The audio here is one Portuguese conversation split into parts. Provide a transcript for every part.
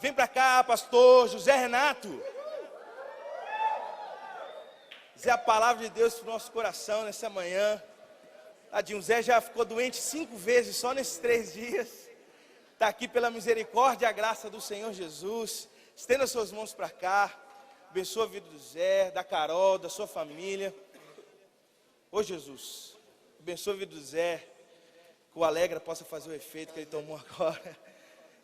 Vem para cá, pastor José Renato. Dizer a palavra de Deus para o nosso coração nessa manhã. Tadinho, o Zé já ficou doente 5 vezes só nesses 3 dias. Está aqui pela misericórdia e a graça do Senhor Jesus. Estenda as suas mãos para cá. Abençoa a vida do Zé, da Carol, da sua família. Ô Jesus, abençoa a vida do Zé. Que o Alegra possa fazer o efeito que ele tomou agora.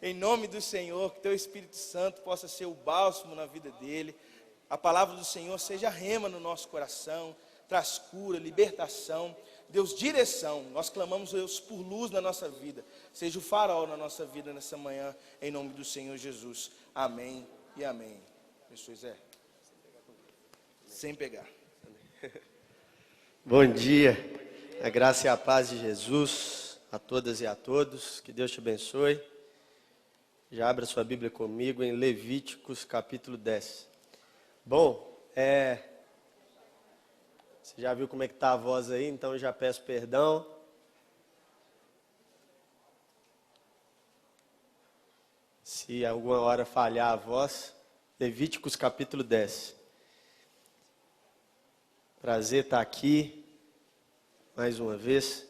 Em nome do Senhor, que teu Espírito Santo possa ser o bálsamo na vida dele. A palavra do Senhor seja rema no nosso coração. Traz cura, libertação. Deus, direção. Nós clamamos, Deus, por luz na nossa vida. Seja o farol na nossa vida nessa manhã. Em nome do Senhor Jesus. Amém e amém. Abençoe, Zé. Sem pegar. Bom dia. A graça e a paz de Jesus a todas e a todos. Que Deus te abençoe. Já abra sua Bíblia comigo em Levíticos capítulo 10. Bom, você já viu como é que está a voz aí, então eu já peço perdão. Se alguma hora falhar a voz. Levíticos capítulo 10. Prazer estar aqui, mais uma vez.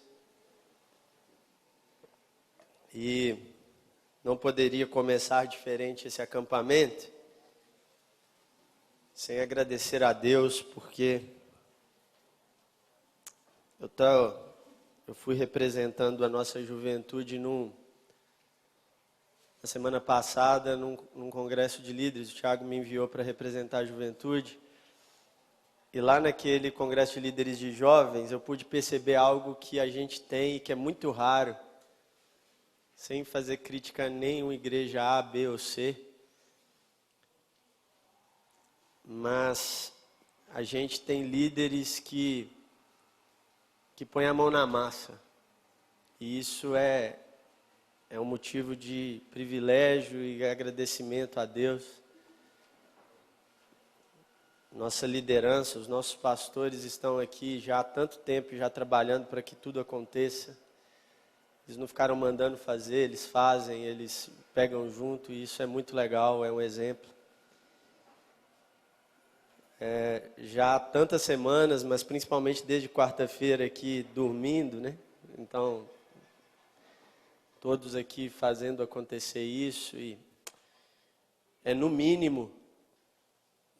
E não poderia começar diferente esse acampamento sem agradecer a Deus, porque eu fui representando a nossa juventude na semana passada, num congresso de líderes. O Thiago me enviou para representar a juventude. E lá naquele congresso de líderes de jovens, eu pude perceber algo que a gente tem e que é muito raro, sem fazer crítica a nenhuma igreja A, B ou C. Mas a gente tem líderes que põem a mão na massa. E isso é um motivo de privilégio e agradecimento a Deus. Nossa liderança, os nossos pastores estão aqui já há tanto tempo, já trabalhando para que tudo aconteça. Eles não ficaram mandando fazer, eles fazem, eles pegam junto, e isso é muito legal, é um exemplo. Já há tantas semanas, mas principalmente desde quarta-feira aqui dormindo, né? Então, todos aqui fazendo acontecer isso, e é no mínimo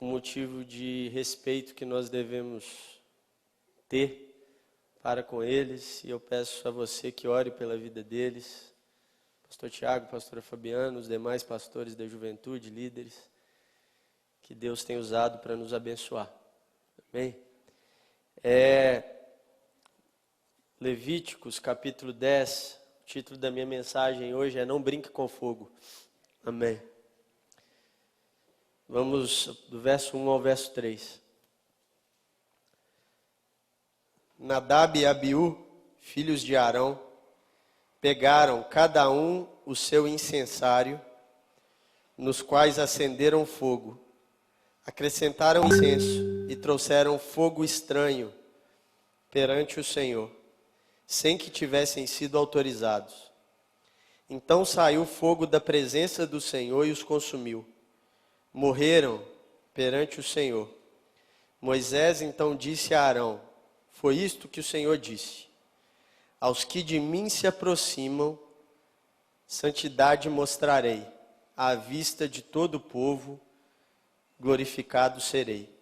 um motivo de respeito que nós devemos ter para com eles, e eu peço a você que ore pela vida deles, pastor Tiago, pastora Fabiana, os demais pastores da juventude, líderes, que Deus tem usado para nos abençoar. Amém? Levíticos capítulo 10, o título da minha mensagem hoje é Não Brinque com Fogo. Amém. Vamos do verso 1 ao verso 3. Nadab e Abiú, filhos de Arão, pegaram cada um o seu incensário, nos quais acenderam fogo, acrescentaram incenso e trouxeram fogo estranho perante o Senhor, sem que tivessem sido autorizados. Então saiu fogo da presença do Senhor e os consumiu. Morreram perante o Senhor. Moisés então disse a Arão: foi isto que o Senhor disse: aos que de mim se aproximam, santidade mostrarei, à vista de todo o povo, glorificado serei.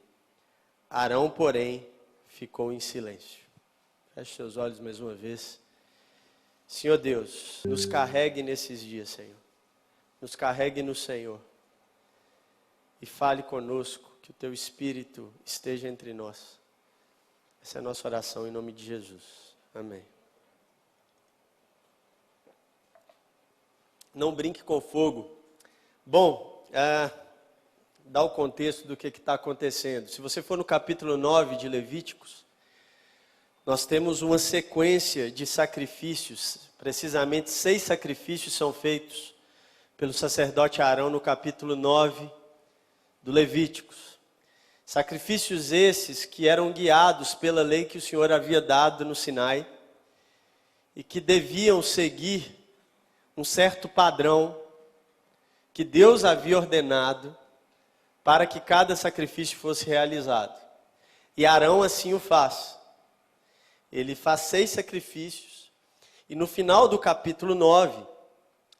Arão, porém, ficou em silêncio. Feche seus olhos mais uma vez. Senhor Deus, nos carregue nesses dias, Senhor. Nos carregue no Senhor. E fale conosco, que o teu Espírito esteja entre nós. Essa é a nossa oração em nome de Jesus. Amém. Não brinque com fogo. Bom, dá o contexto do que está acontecendo. Se você for no capítulo 9 de Levíticos, nós temos uma sequência de sacrifícios. Precisamente 6 sacrifícios são feitos pelo sacerdote Arão no capítulo 9 do Levíticos. Sacrifícios esses que eram guiados pela lei que o Senhor havia dado no Sinai e que deviam seguir um certo padrão que Deus havia ordenado para que cada sacrifício fosse realizado. E Arão assim o faz. Ele faz 6 sacrifícios, e no final do capítulo 9,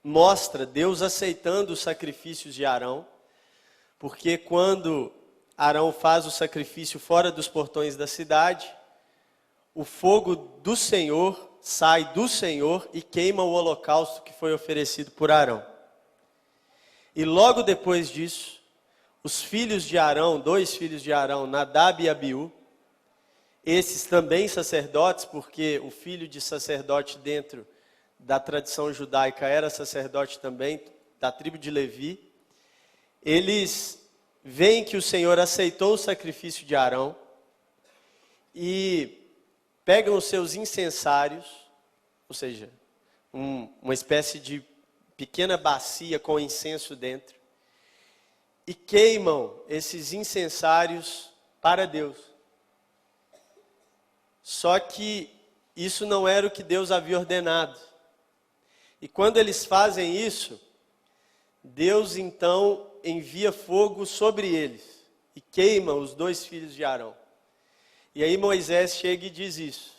mostra Deus aceitando os sacrifícios de Arão, porque quando Arão faz o sacrifício fora dos portões da cidade, o fogo do Senhor sai do Senhor e queima o holocausto que foi oferecido por Arão. E logo depois disso, os filhos de Arão, 2 filhos de Arão, Nadab e Abiú, esses também sacerdotes, porque o filho de sacerdote dentro da tradição judaica era sacerdote também, da tribo de Levi, eles veem que o Senhor aceitou o sacrifício de Arão e pegam os seus incensários, ou seja, uma espécie de pequena bacia com incenso dentro, e queimam esses incensários para Deus. Só que isso não era o que Deus havia ordenado. E quando eles fazem isso, Deus então envia fogo sobre eles e queima os 2 filhos de Arão. E aí Moisés chega e diz isso.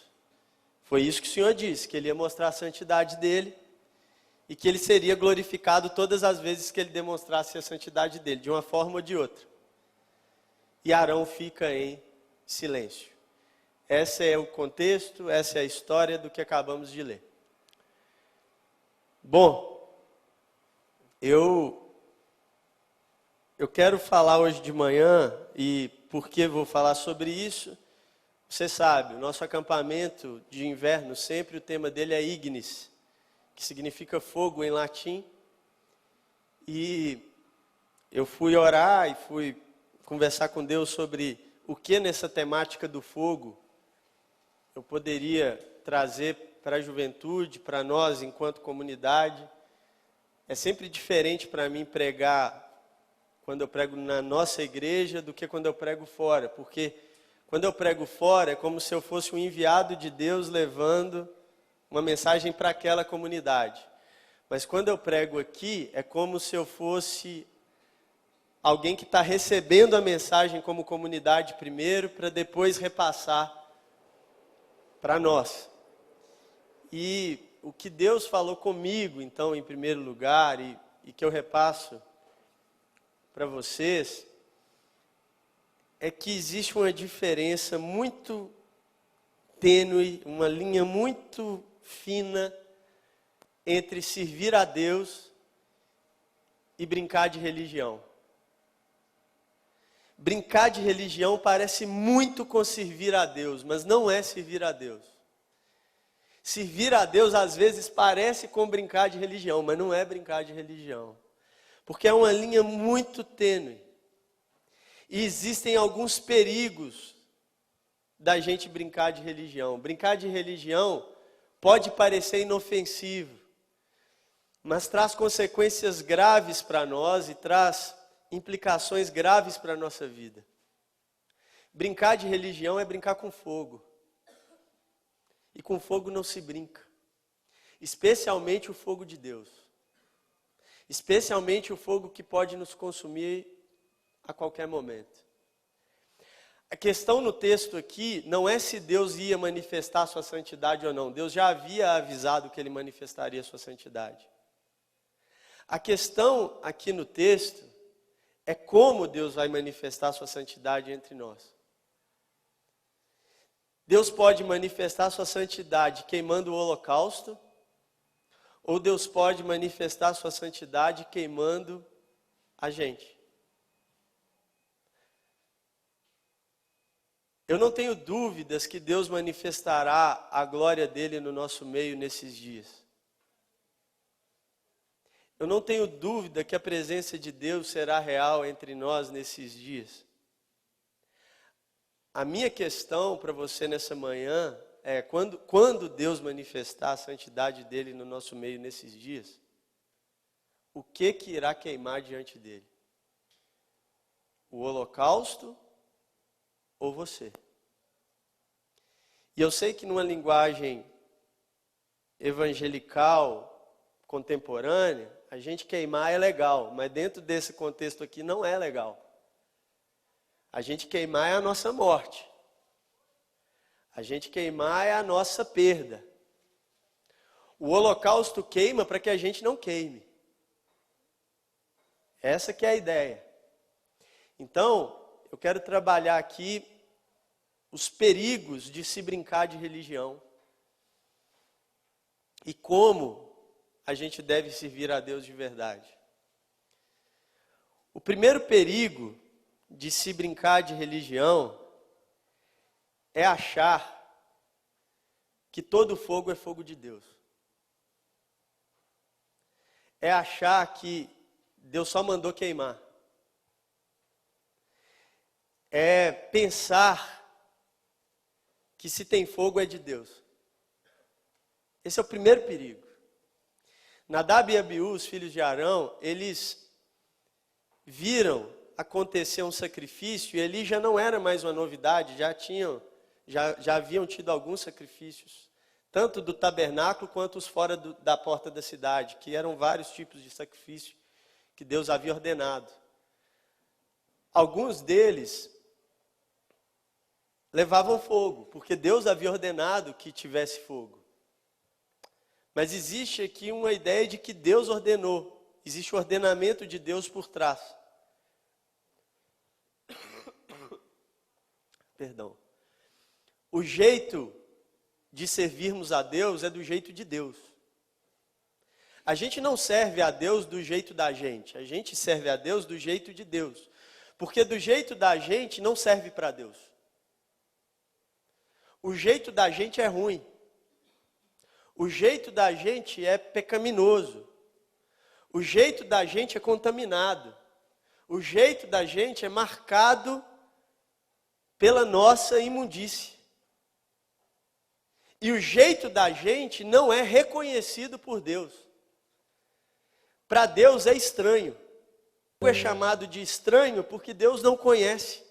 Foi isso que o Senhor disse, que ele ia mostrar a santidade dele e que ele seria glorificado todas as vezes que ele demonstrasse a santidade dele, de uma forma ou de outra. E Arão fica em silêncio. Esse é o contexto, essa é a história do que acabamos de ler. Bom, eu quero falar hoje de manhã, e por que vou falar sobre isso? Você sabe, o nosso acampamento de inverno, sempre o tema dele é Ignis, que significa fogo em latim. E eu fui orar e fui conversar com Deus sobre o que nessa temática do fogo eu poderia trazer para a juventude, para nós enquanto comunidade. É sempre diferente para mim pregar quando eu prego na nossa igreja do que quando eu prego fora, porque quando eu prego fora é como se eu fosse um enviado de Deus levando uma mensagem para aquela comunidade. Mas quando eu prego aqui é como se eu fosse alguém que está recebendo a mensagem como comunidade primeiro, para depois repassar para nós. E o que Deus falou comigo, então, em primeiro lugar, e que eu repasso para vocês, é que existe uma diferença muito tênue, uma linha muito fina entre servir a Deus e brincar de religião. Brincar de religião parece muito com servir a Deus, mas não é servir a Deus. Servir a Deus às vezes parece com brincar de religião, mas não é brincar de religião. Porque é uma linha muito tênue. E existem alguns perigos da gente brincar de religião. Brincar de religião pode parecer inofensivo, mas traz consequências graves para nós e traz implicações graves para a nossa vida. Brincar de religião é brincar com fogo. E com fogo não se brinca. Especialmente o fogo de Deus. Especialmente o fogo que pode nos consumir a qualquer momento. A questão no texto aqui não é se Deus ia manifestar sua santidade ou não. Deus já havia avisado que ele manifestaria sua santidade. A questão aqui no texto é como Deus vai manifestar sua santidade entre nós. Deus pode manifestar sua santidade queimando o holocausto, ou Deus pode manifestar sua santidade queimando a gente. Eu não tenho dúvidas que Deus manifestará a glória dele no nosso meio nesses dias. Eu não tenho dúvida que a presença de Deus será real entre nós nesses dias. A minha questão para você nessa manhã é, quando Deus manifestar a santidade dele no nosso meio nesses dias, o que irá queimar diante dele? O holocausto ou você? E eu sei que numa linguagem evangelical, contemporânea, a gente queimar é legal, mas dentro desse contexto aqui não é legal. A gente queimar é a nossa morte. A gente queimar é a nossa perda. O holocausto queima para que a gente não queime. Essa que é a ideia. Então, eu quero trabalhar aqui os perigos de se brincar de religião. E como a gente deve servir a Deus de verdade. O primeiro perigo de se brincar de religião é achar que todo fogo é fogo de Deus. É achar que Deus só mandou queimar. É pensar que se tem fogo é de Deus. Esse é o primeiro perigo. Nadab e Abiú, os filhos de Arão, eles viram acontecer um sacrifício, e ali já não era mais uma novidade, já haviam tido alguns sacrifícios, tanto do tabernáculo quanto os fora da porta da cidade, que eram vários tipos de sacrifício que Deus havia ordenado. Alguns deles levavam fogo, porque Deus havia ordenado que tivesse fogo. Mas existe aqui uma ideia de que Deus ordenou, existe o ordenamento de Deus por trás. Perdão. O jeito de servirmos a Deus é do jeito de Deus. A gente não serve a Deus do jeito da gente, a gente serve a Deus do jeito de Deus. Porque do jeito da gente não serve para Deus. O jeito da gente é ruim. O jeito da gente é pecaminoso. O jeito da gente é contaminado. O jeito da gente é marcado pela nossa imundície. E o jeito da gente não é reconhecido por Deus. Para Deus é estranho. É chamado de estranho porque Deus não conhece.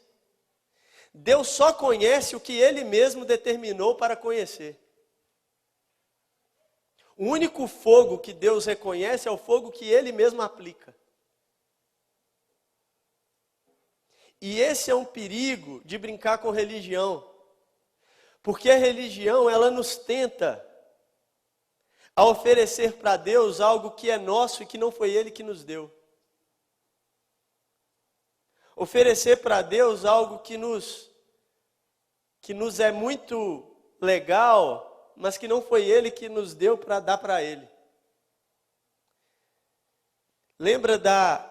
Deus só conhece o que Ele mesmo determinou para conhecer. O único fogo que Deus reconhece é o fogo que Ele mesmo aplica. E esse é um perigo de brincar com religião. Porque a religião, ela nos tenta a oferecer para Deus algo que é nosso e que não foi Ele que nos deu. Oferecer para Deus algo que nos é muito legal, mas que não foi Ele que nos deu para dar para Ele. Lembra da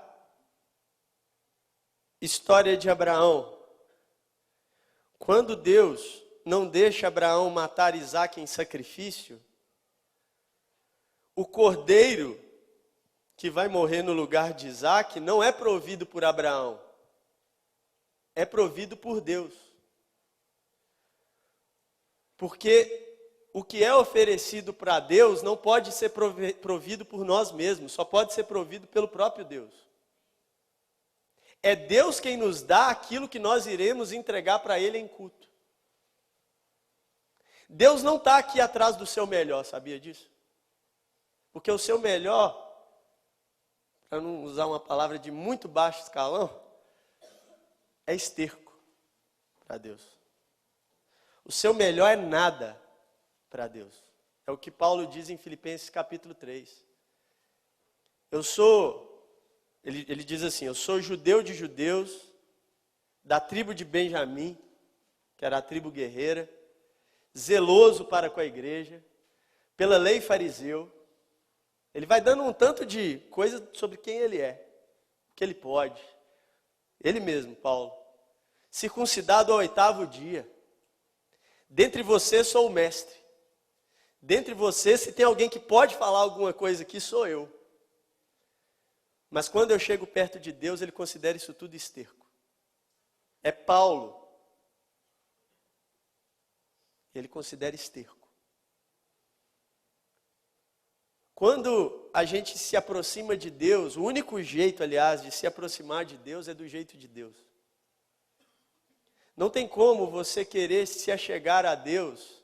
história de Abraão? Quando Deus não deixa Abraão matar Isaque em sacrifício, o cordeiro que vai morrer no lugar de Isaque não é provido por Abraão, é provido por Deus. Porque o que é oferecido para Deus não pode ser provido por nós mesmos, só pode ser provido pelo próprio Deus. É Deus quem nos dá aquilo que nós iremos entregar para Ele em culto. Deus não está aqui atrás do seu melhor, sabia disso? Porque o seu melhor, para não usar uma palavra de muito baixo escalão, é esterco para Deus. O seu melhor é nada para Deus. É o que Paulo diz em Filipenses capítulo 3. Ele diz assim, eu sou judeu de judeus, da tribo de Benjamim, que era a tribo guerreira, zeloso para com a igreja, pela lei fariseu. Ele vai dando um tanto de coisa sobre quem ele é, o que ele pode. Ele mesmo, Paulo, circuncidado ao 8º dia. Dentre vocês sou o mestre. Dentre vocês, se tem alguém que pode falar alguma coisa aqui, sou eu. Mas quando eu chego perto de Deus, Ele considera isso tudo esterco. É Paulo. Ele considera esterco. Quando a gente se aproxima de Deus, o único jeito, aliás, de se aproximar de Deus é do jeito de Deus. Não tem como você querer se achegar a Deus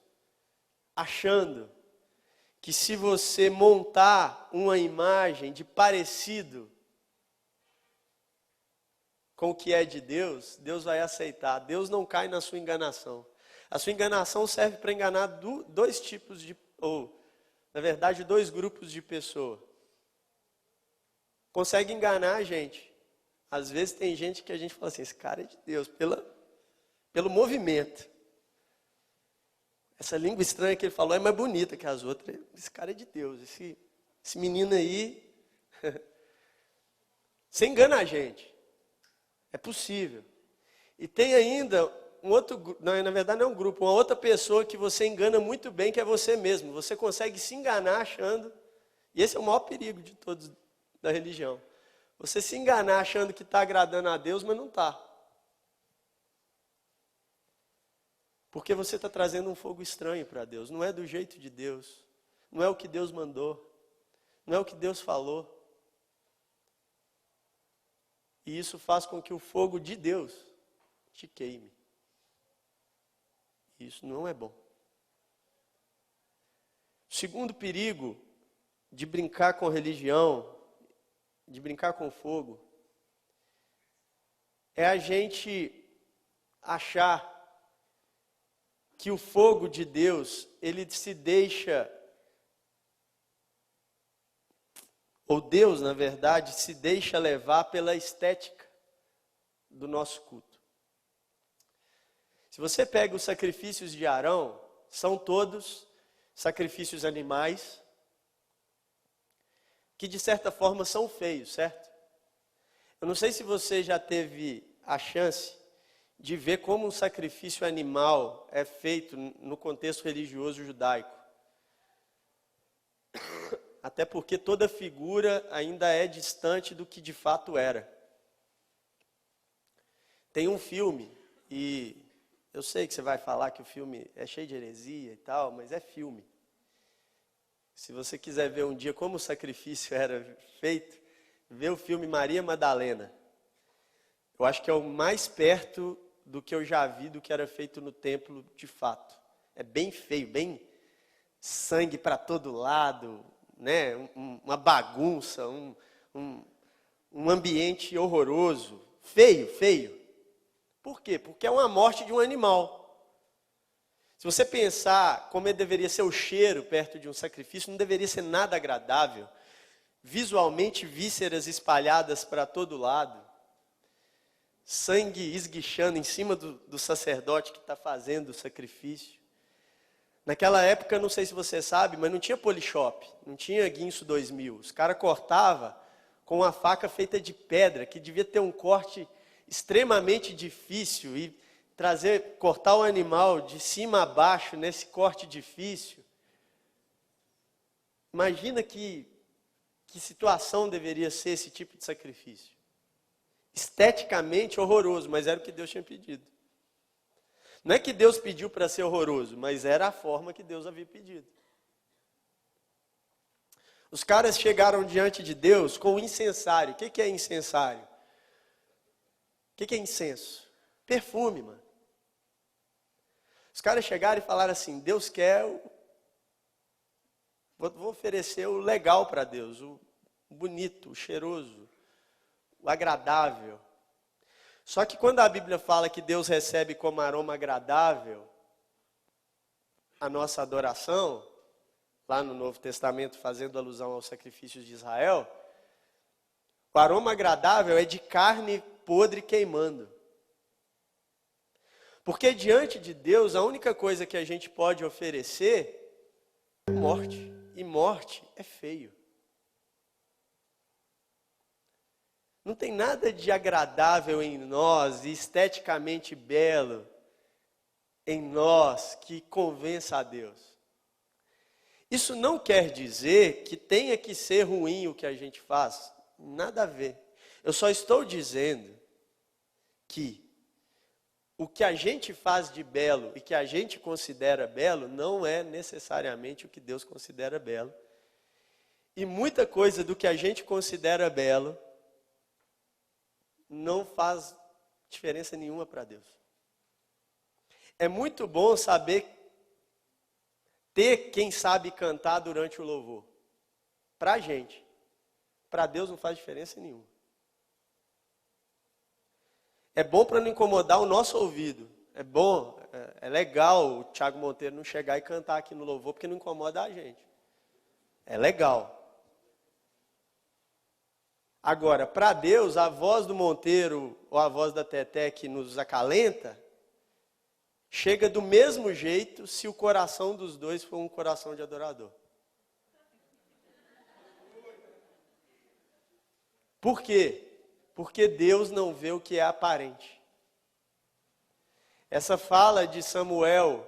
achando que se você montar uma imagem de parecido com o que é de Deus, Deus vai aceitar. Deus não cai na sua enganação. A sua enganação serve para enganar dois tipos de, ou na verdade, dois grupos de pessoa. Consegue enganar a gente. Às vezes tem gente que a gente fala assim, esse cara é de Deus, pelo movimento. Essa língua estranha que ele falou é mais bonita que as outras. Esse cara é de Deus, esse menino aí. Você engana a gente. É possível. E tem ainda um outro, não, na verdade não é um grupo, uma outra pessoa que você engana muito bem, que é você mesmo. Você consegue se enganar achando, e esse é o maior perigo de todos da religião. Você se enganar achando que está agradando a Deus, mas não está. Porque você está trazendo um fogo estranho para Deus. Não é do jeito de Deus. Não é o que Deus mandou. Não é o que Deus falou. E isso faz com que o fogo de Deus te queime. Isso não é bom. O segundo perigo de brincar com religião, de brincar com fogo, é a gente achar que o fogo de Deus, ele se deixa, ou Deus, na verdade, se deixa levar pela estética do nosso culto. Se você pega os sacrifícios de Arão, são todos sacrifícios animais, que de certa forma são feios, certo? Eu não sei se você já teve a chance de ver como um sacrifício animal é feito no contexto religioso judaico. Até porque toda figura ainda é distante do que de fato era. Tem um filme, e eu sei que você vai falar que o filme é cheio de heresia e tal, mas é filme. Se você quiser ver um dia como o sacrifício era feito, vê o filme Maria Madalena. Eu acho que é o mais perto do que eu já vi do que era feito no templo de fato. É bem feio, bem sangue para todo lado, né? Uma bagunça, um ambiente horroroso. Feio, feio. Por quê? Porque é uma morte de um animal. Se você pensar como deveria ser o cheiro perto de um sacrifício, não deveria ser nada agradável. Visualmente, vísceras espalhadas para todo lado. Sangue esguichando em cima do sacerdote que está fazendo o sacrifício. Naquela época, não sei se você sabe, mas não tinha Polishop, não tinha Guinso 2000. Os caras cortavam com uma faca feita de pedra, que devia ter um corte extremamente difícil, e cortar o animal de cima a baixo nesse corte difícil. Imagina que situação deveria ser esse tipo de sacrifício. Esteticamente horroroso, mas era o que Deus tinha pedido. Não é que Deus pediu para ser horroroso, mas era a forma que Deus havia pedido. Os caras chegaram diante de Deus com o incensário. O que é incensário? O que é incenso? Perfume, mano. Os caras chegaram e falaram assim, Deus quer, vou oferecer o legal para Deus, o bonito, o cheiroso, o agradável. Só que quando a Bíblia fala que Deus recebe como aroma agradável a nossa adoração, lá no Novo Testamento, fazendo alusão aos sacrifícios de Israel, o aroma agradável é de carne podre queimando. Porque diante de Deus, a única coisa que a gente pode oferecer é morte. E morte é feio. Não tem nada de agradável em nós, e esteticamente belo em nós, que convença a Deus. Isso não quer dizer que tenha que ser ruim o que a gente faz. Nada a ver. Eu só estou dizendo que o que a gente faz de belo e que a gente considera belo não é necessariamente o que Deus considera belo. E muita coisa do que a gente considera belo não faz diferença nenhuma para Deus. É muito bom saber ter quem sabe cantar durante o louvor. Para a gente. Para Deus não faz diferença nenhuma. É bom para não incomodar o nosso ouvido. É bom, é legal o Thiago Monteiro não chegar e cantar aqui no louvor, porque não incomoda a gente. É legal. Agora, para Deus, a voz do Monteiro ou a voz da Teté que nos acalenta, chega do mesmo jeito se o coração dos dois for um coração de adorador. Por quê? Porque Deus não vê o que é aparente. Essa fala de Samuel,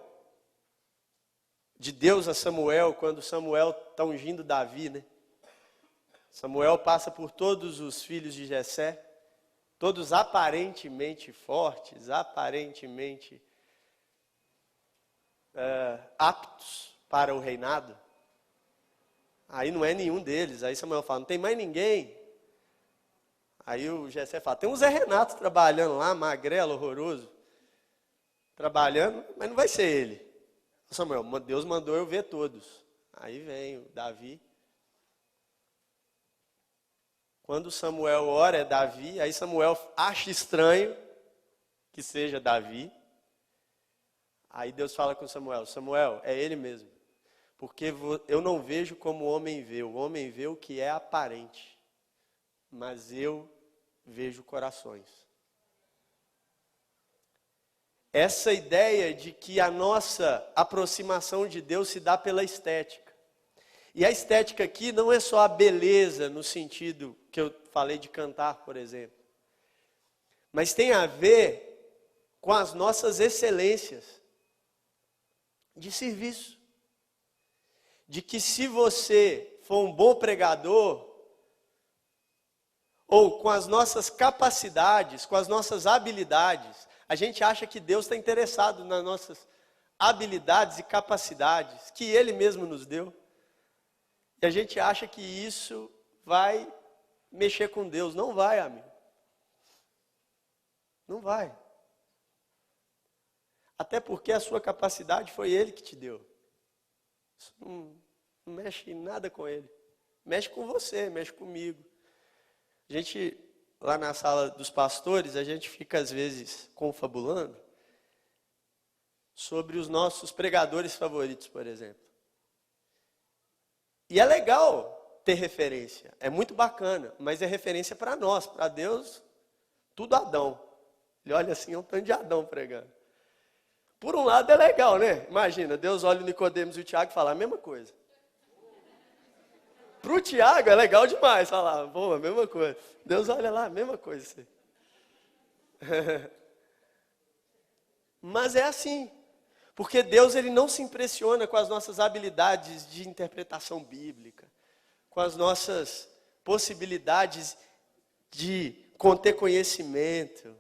de Deus a Samuel, quando Samuel está ungindo Davi, né? Samuel passa por todos os filhos de Jessé, todos aparentemente fortes, aparentemente aptos para o reinado. Aí não é nenhum deles. Aí Samuel fala, não tem mais ninguém. Aí o Jessé fala, tem um Zé Renato trabalhando lá, magrelo, horroroso, trabalhando, mas não vai ser ele. Samuel, Deus mandou eu ver todos. Aí vem o Davi. Quando Samuel ora é Davi, aí Samuel acha estranho que seja Davi. Aí Deus fala com Samuel, Samuel, é ele mesmo. Porque eu não vejo como o homem vê o que é aparente. Mas eu vejo corações. Essa ideia de que a nossa aproximação de Deus se dá pela estética. E a estética aqui não é só a beleza, no sentido que eu falei de cantar, por exemplo. Mas tem a ver com as nossas excelências de serviço. De que se você for um bom pregador, ou com as nossas capacidades, com as nossas habilidades, a gente acha que Deus está interessado nas nossas habilidades e capacidades que Ele mesmo nos deu. E a gente acha que isso vai mexer com Deus. Não vai, amigo. Não vai. Até porque a sua capacidade foi Ele que te deu. Isso não mexe em nada com Ele. Mexe com você, mexe comigo. A gente, lá na sala dos pastores, a gente fica às vezes confabulando sobre os nossos pregadores favoritos, por exemplo. E é legal ter referência, é muito bacana, mas é referência para nós, para Deus, tudo Adão. Ele olha assim, é um tanto de Adão pregando. Por um lado é legal, né? Imagina, Deus olha o Nicodemos e o Tiago e fala a mesma coisa. Para o Tiago é legal demais falar, pô, a mesma coisa. Deus olha lá, a mesma coisa. Mas é assim. Porque Deus ele não se impressiona com as nossas habilidades de interpretação bíblica, com as nossas possibilidades de conter conhecimento,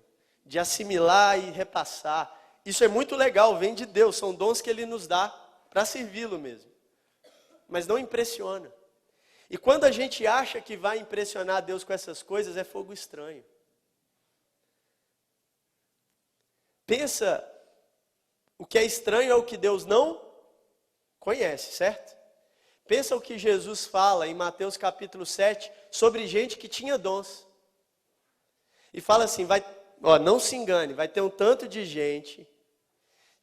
de assimilar e repassar. Isso é muito legal, vem de Deus, são dons que Ele nos dá para servi-lo mesmo. Mas não impressiona. E quando a gente acha que vai impressionar Deus com essas coisas, é fogo estranho. Pensa, o que é estranho é o que Deus não conhece, certo? Pensa o que Jesus fala em Mateus capítulo 7, sobre gente que tinha dons. E fala assim, não se engane, vai ter um tanto de gente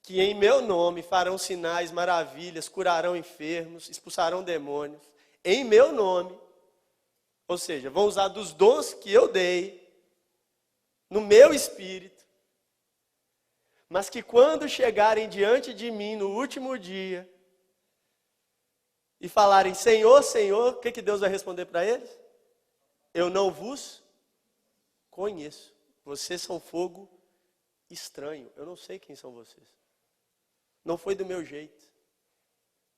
que em meu nome farão sinais, maravilhas, curarão enfermos, expulsarão demônios. Em meu nome, ou seja, vão usar dos dons que eu dei, no meu espírito, mas que quando chegarem diante de mim no último dia, e falarem, Senhor, Senhor, o que Deus vai responder para eles? Eu não vos conheço, vocês são fogo estranho, eu não sei quem são vocês, não foi do meu jeito.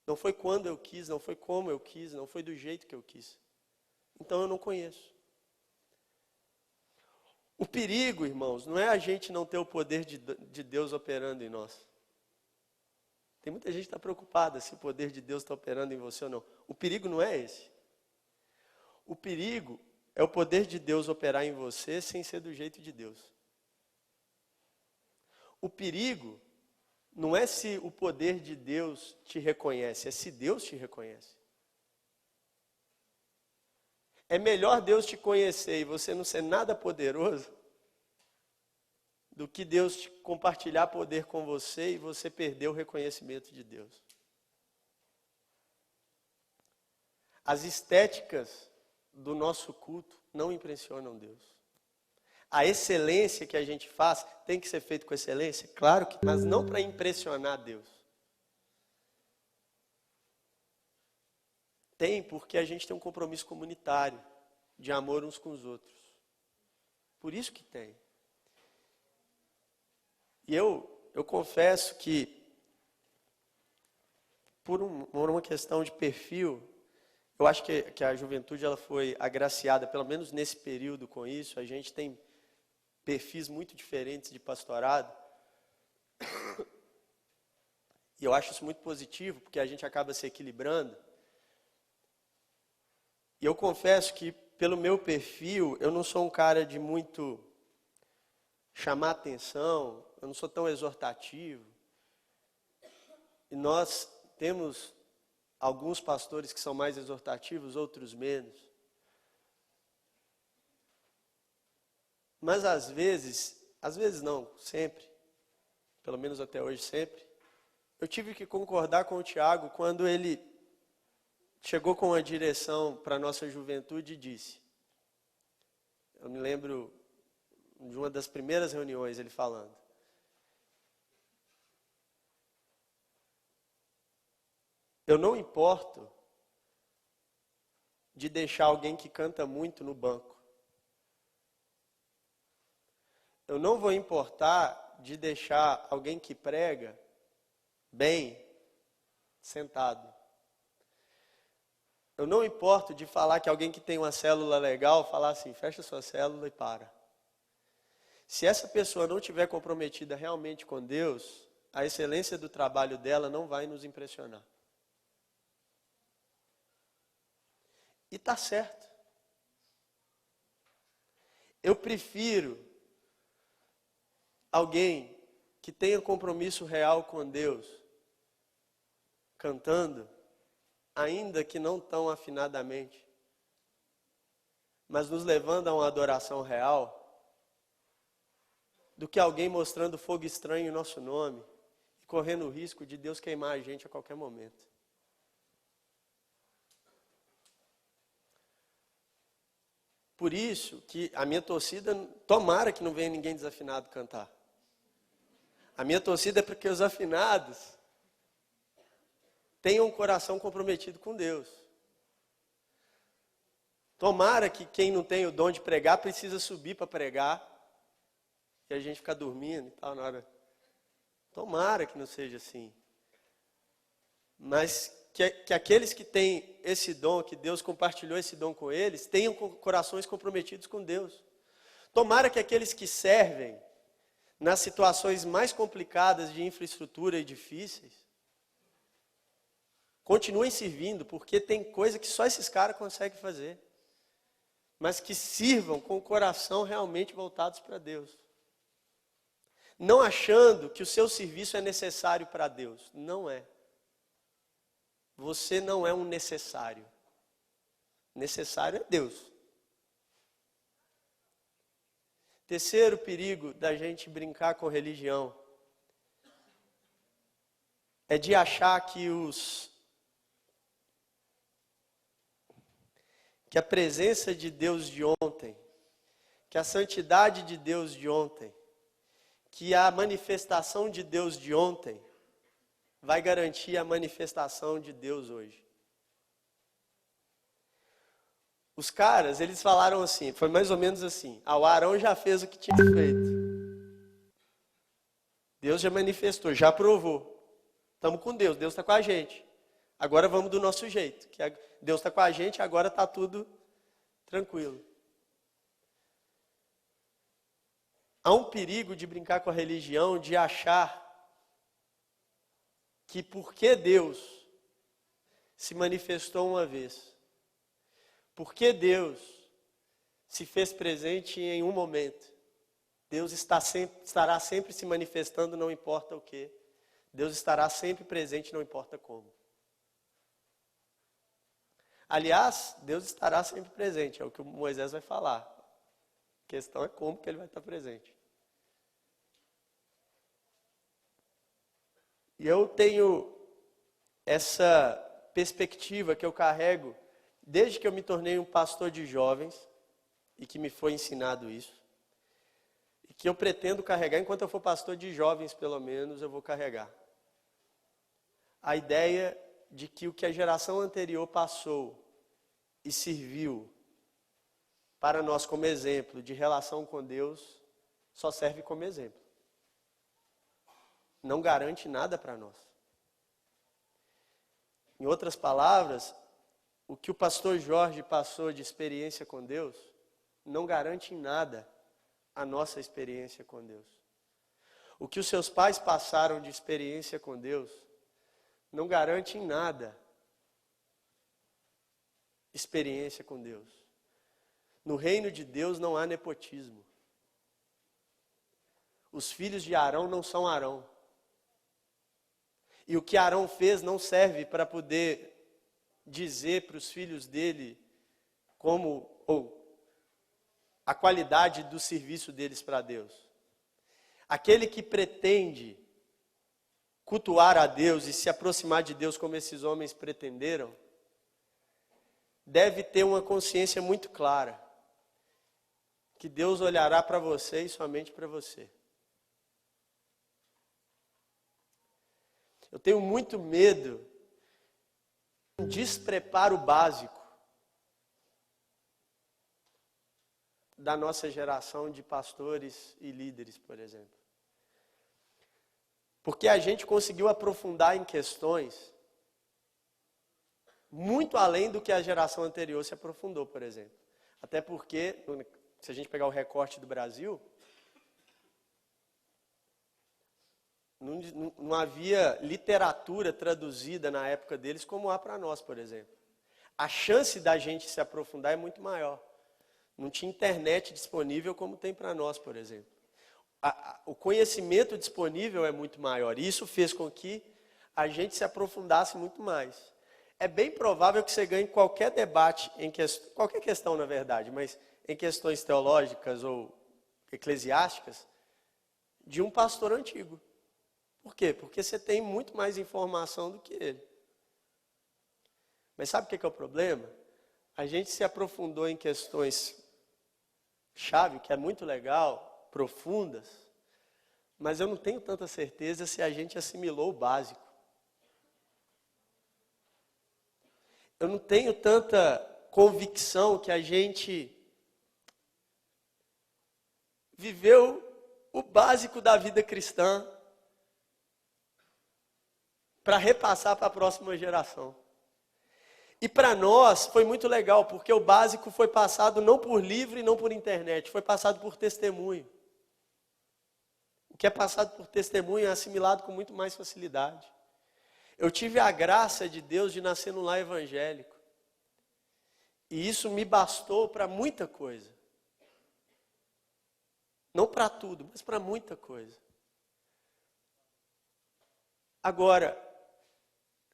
Não foi quando eu quis, não foi como eu quis, não foi do jeito que eu quis. Então eu não conheço. O perigo, irmãos, não é a gente não ter o poder de Deus operando em nós. Tem muita gente que está preocupada se o poder de Deus está operando em você ou não. O perigo não é esse. O perigo é o poder de Deus operar em você sem ser do jeito de Deus. O perigo não é se o poder de Deus te reconhece, é se Deus te reconhece. É melhor Deus te conhecer e você não ser nada poderoso do que Deus te compartilhar poder com você e você perder o reconhecimento de Deus. As estéticas do nosso culto não impressionam Deus. A excelência que a gente faz tem que ser feito com excelência? Claro que, mas não para impressionar Deus. Tem, porque a gente tem um compromisso comunitário, de amor uns com os outros. Por isso que tem. E eu confesso que, por uma questão de perfil, eu acho que a juventude ela foi agraciada, pelo menos nesse período, com isso. A gente tem perfis muito diferentes de pastorado. E eu acho isso muito positivo, porque a gente acaba se equilibrando. E eu confesso que, pelo meu perfil, eu não sou um cara de muito chamar atenção, eu não sou tão exortativo. E nós temos alguns pastores que são mais exortativos, outros menos. Mas às vezes não, sempre, pelo menos até hoje sempre, eu tive que concordar com o Tiago quando ele chegou com uma direção para a nossa juventude e disse, eu me lembro de uma das primeiras reuniões ele falando, eu não importo de deixar alguém que canta muito no banco. Eu não vou importar de deixar alguém que prega bem sentado. Eu não importo de falar que alguém que tem uma célula legal, falar assim, fecha sua célula e para. Se essa pessoa não estiver comprometida realmente com Deus, a excelência do trabalho dela não vai nos impressionar. E está certo. Eu prefiro alguém que tenha compromisso real com Deus, cantando, ainda que não tão afinadamente, mas nos levando a uma adoração real, do que alguém mostrando fogo estranho em nosso nome, e correndo o risco de Deus queimar a gente a qualquer momento. Por isso que a minha torcida, tomara que não venha ninguém desafinado cantar. A minha torcida é porque os afinados tenham um coração comprometido com Deus. Tomara que quem não tem o dom de pregar precisa subir para pregar e a gente ficar dormindo e tal na hora. Tomara que não seja assim. Mas que aqueles que têm esse dom, que Deus compartilhou esse dom com eles, tenham corações comprometidos com Deus. Tomara que aqueles que servem nas situações mais complicadas de infraestrutura e difíceis, continuem servindo, porque tem coisa que só esses caras conseguem fazer. Mas que sirvam com o coração realmente voltados para Deus. Não achando que o seu serviço é necessário para Deus. Não é. Você não é um necessário. Necessário é Deus. Terceiro perigo da gente brincar com religião é de achar que a presença de Deus de ontem, que a santidade de Deus de ontem, que a manifestação de Deus de ontem vai garantir a manifestação de Deus hoje. Os caras, eles falaram assim, foi mais ou menos assim, o Arão já fez o que tinha feito. Deus já manifestou, já provou. Estamos com Deus, Deus está com a gente. Agora vamos do nosso jeito. Que Deus está com a gente, agora está tudo tranquilo. Há um perigo de brincar com a religião, de achar que porque Deus se manifestou uma vez, porque Deus se fez presente em um momento, Deus estará sempre se manifestando, não importa o quê. Deus estará sempre presente, não importa como. Aliás, Deus estará sempre presente, é o que Moisés vai falar. A questão é como que ele vai estar presente. E eu tenho essa perspectiva que eu carrego desde que eu me tornei um pastor de jovens e que me foi ensinado isso. E que eu pretendo carregar, enquanto eu for pastor de jovens, pelo menos, eu vou carregar. A ideia de que o que a geração anterior passou e serviu para nós como exemplo de relação com Deus, só serve como exemplo. Não garante nada para nós. Em outras palavras, o que o pastor Jorge passou de experiência com Deus, não garante em nada a nossa experiência com Deus. O que os seus pais passaram de experiência com Deus, não garante em nada experiência com Deus. No reino de Deus não há nepotismo. Os filhos de Arão não são Arão. E o que Arão fez não serve para poder dizer para os filhos dele como a qualidade do serviço deles para Deus. Aquele que pretende cultuar a Deus e se aproximar de Deus como esses homens pretenderam, deve ter uma consciência muito clara que Deus olhará para você e somente para você. Eu tenho muito medo de um despreparo básico da nossa geração de pastores e líderes, por exemplo. Porque a gente conseguiu aprofundar em questões muito além do que a geração anterior se aprofundou, por exemplo. Até porque, se a gente pegar o recorte do Brasil, não havia literatura traduzida na época deles como há para nós, por exemplo. A chance da gente se aprofundar é muito maior. Não tinha internet disponível como tem para nós, por exemplo. O conhecimento disponível é muito maior. E isso fez com que a gente se aprofundasse muito mais. É bem provável que você ganhe qualquer debate, qualquer questão, na verdade, mas em questões teológicas ou eclesiásticas, de um pastor antigo. Por quê? Porque você tem muito mais informação do que ele. Mas sabe o que é o problema? A gente se aprofundou em questões chave, que é muito legal, profundas, mas eu não tenho tanta certeza se a gente assimilou o básico. Eu não tenho tanta convicção que a gente viveu o básico da vida cristã para repassar para a próxima geração. E para nós foi muito legal, porque o básico foi passado não por livro e não por internet, foi passado por testemunho. O que é passado por testemunho é assimilado com muito mais facilidade. Eu tive a graça de Deus de nascer num lar evangélico. E isso me bastou para muita coisa. Não para tudo, mas para muita coisa. Agora,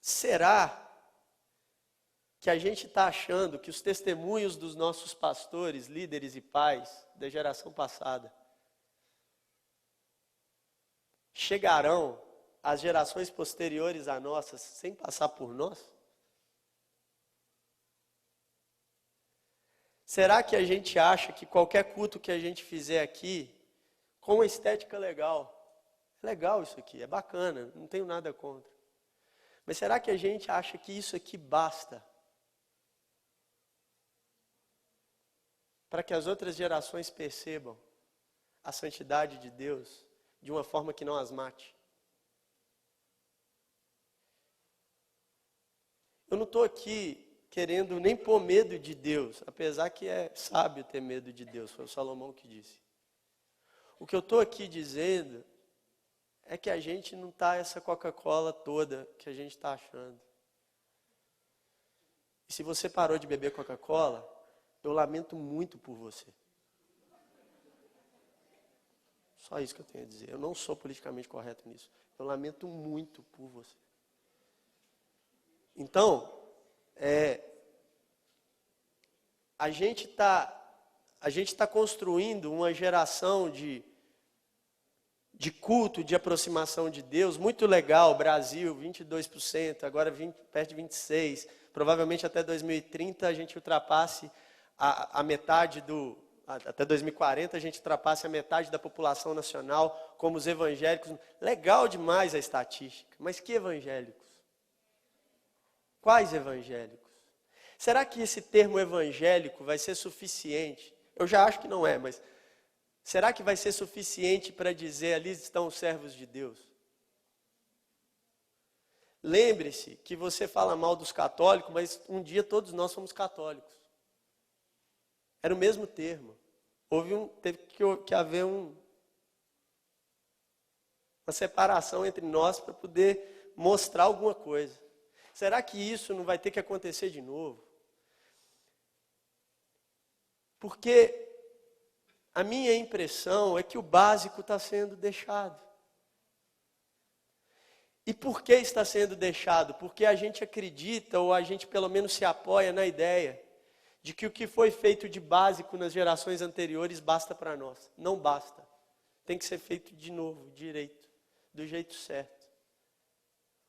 será que a gente está achando que os testemunhos dos nossos pastores, líderes e pais da geração passada chegarão às gerações posteriores a nossas sem passar por nós? Será que a gente acha que qualquer culto que a gente fizer aqui, com uma estética legal, é legal isso aqui, é bacana, não tenho nada contra. Mas será que a gente acha que isso aqui basta para que as outras gerações percebam a santidade de Deus de uma forma que não as mate? Eu não estou aqui querendo nem pôr medo de Deus, apesar que é sábio ter medo de Deus, foi o Salomão que disse. O que eu estou aqui dizendo é que a gente não está essa Coca-Cola toda que a gente está achando. E se você parou de beber Coca-Cola, eu lamento muito por você. Só isso que eu tenho a dizer. Eu não sou politicamente correto nisso. Eu lamento muito por você. Então, a gente tá construindo uma geração de culto, de aproximação de Deus, muito legal. Brasil, 22%, agora perto de 26%. Provavelmente até 2030 a gente ultrapasse a metade até 2040 a gente ultrapasse a metade da população nacional como os evangélicos. Legal demais a estatística, mas que evangélicos? Quais evangélicos? Será que esse termo evangélico vai ser suficiente? Eu já acho que não é, mas será que vai ser suficiente para dizer ali estão os servos de Deus? Lembre-se que você fala mal dos católicos, mas um dia todos nós somos católicos. Era o mesmo termo. Teve que haver uma separação entre nós para poder mostrar alguma coisa. Será que isso não vai ter que acontecer de novo? Porque a minha impressão é que o básico está sendo deixado. E por que está sendo deixado? Porque a gente acredita, ou a gente pelo menos se apoia na ideia, de que o que foi feito de básico nas gerações anteriores basta para nós. Não basta. Tem que ser feito de novo, direito, do jeito certo.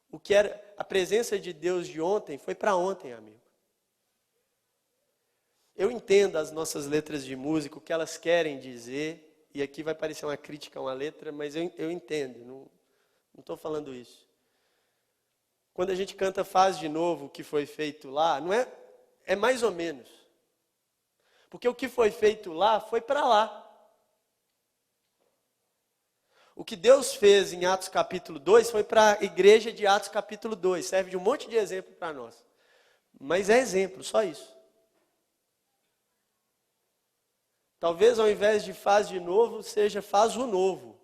O que era a presença de Deus de ontem foi para ontem, amigo. Eu entendo as nossas letras de música, o que elas querem dizer, e aqui vai parecer uma crítica a uma letra, mas eu entendo, não estou falando isso. Quando a gente canta Faz de Novo o que foi feito lá, não é mais ou menos. Porque o que foi feito lá foi para lá. O que Deus fez em Atos capítulo 2 foi para a igreja de Atos capítulo 2. Serve de um monte de exemplo para nós. Mas é exemplo, só isso. Talvez ao invés de faz de novo, seja faz o novo.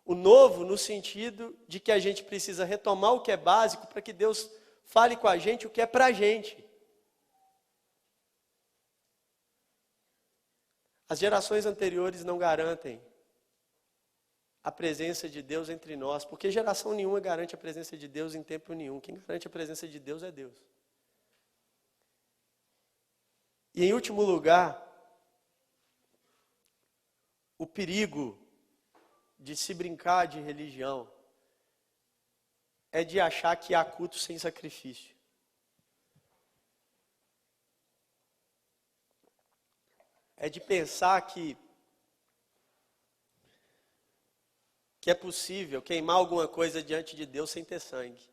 O novo no sentido de que a gente precisa retomar o que é básico para que Deus fale com a gente o que é para a gente. As gerações anteriores não garantem a presença de Deus entre nós, porque geração nenhuma garante a presença de Deus em tempo nenhum. Quem garante a presença de Deus é Deus. E em último lugar, o perigo de se brincar de religião é de achar que há culto sem sacrifício. É de pensar que é possível queimar alguma coisa diante de Deus sem ter sangue.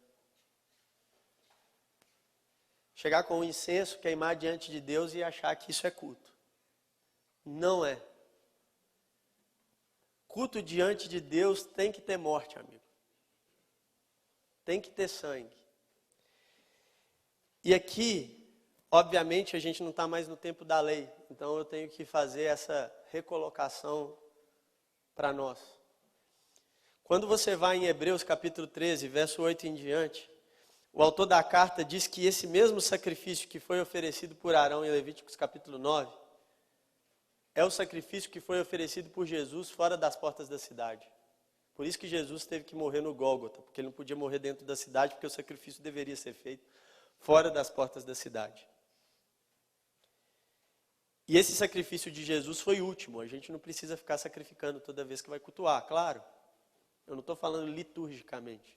Chegar com um incenso, queimar diante de Deus e achar que isso é culto. Não é. Culto diante de Deus tem que ter morte, amigo. Tem que ter sangue. E aqui, obviamente, a gente não está mais no tempo da lei. Então eu tenho que fazer essa recolocação para nós. Quando você vai em Hebreus capítulo 13, verso 8 em diante, o autor da carta diz que esse mesmo sacrifício que foi oferecido por Arão em Levíticos capítulo 9, é o sacrifício que foi oferecido por Jesus fora das portas da cidade. Por isso que Jesus teve que morrer no Gólgota, porque ele não podia morrer dentro da cidade, porque o sacrifício deveria ser feito fora das portas da cidade. E esse sacrifício de Jesus foi último. A gente não precisa ficar sacrificando toda vez que vai cultuar, claro. Eu não estou falando liturgicamente.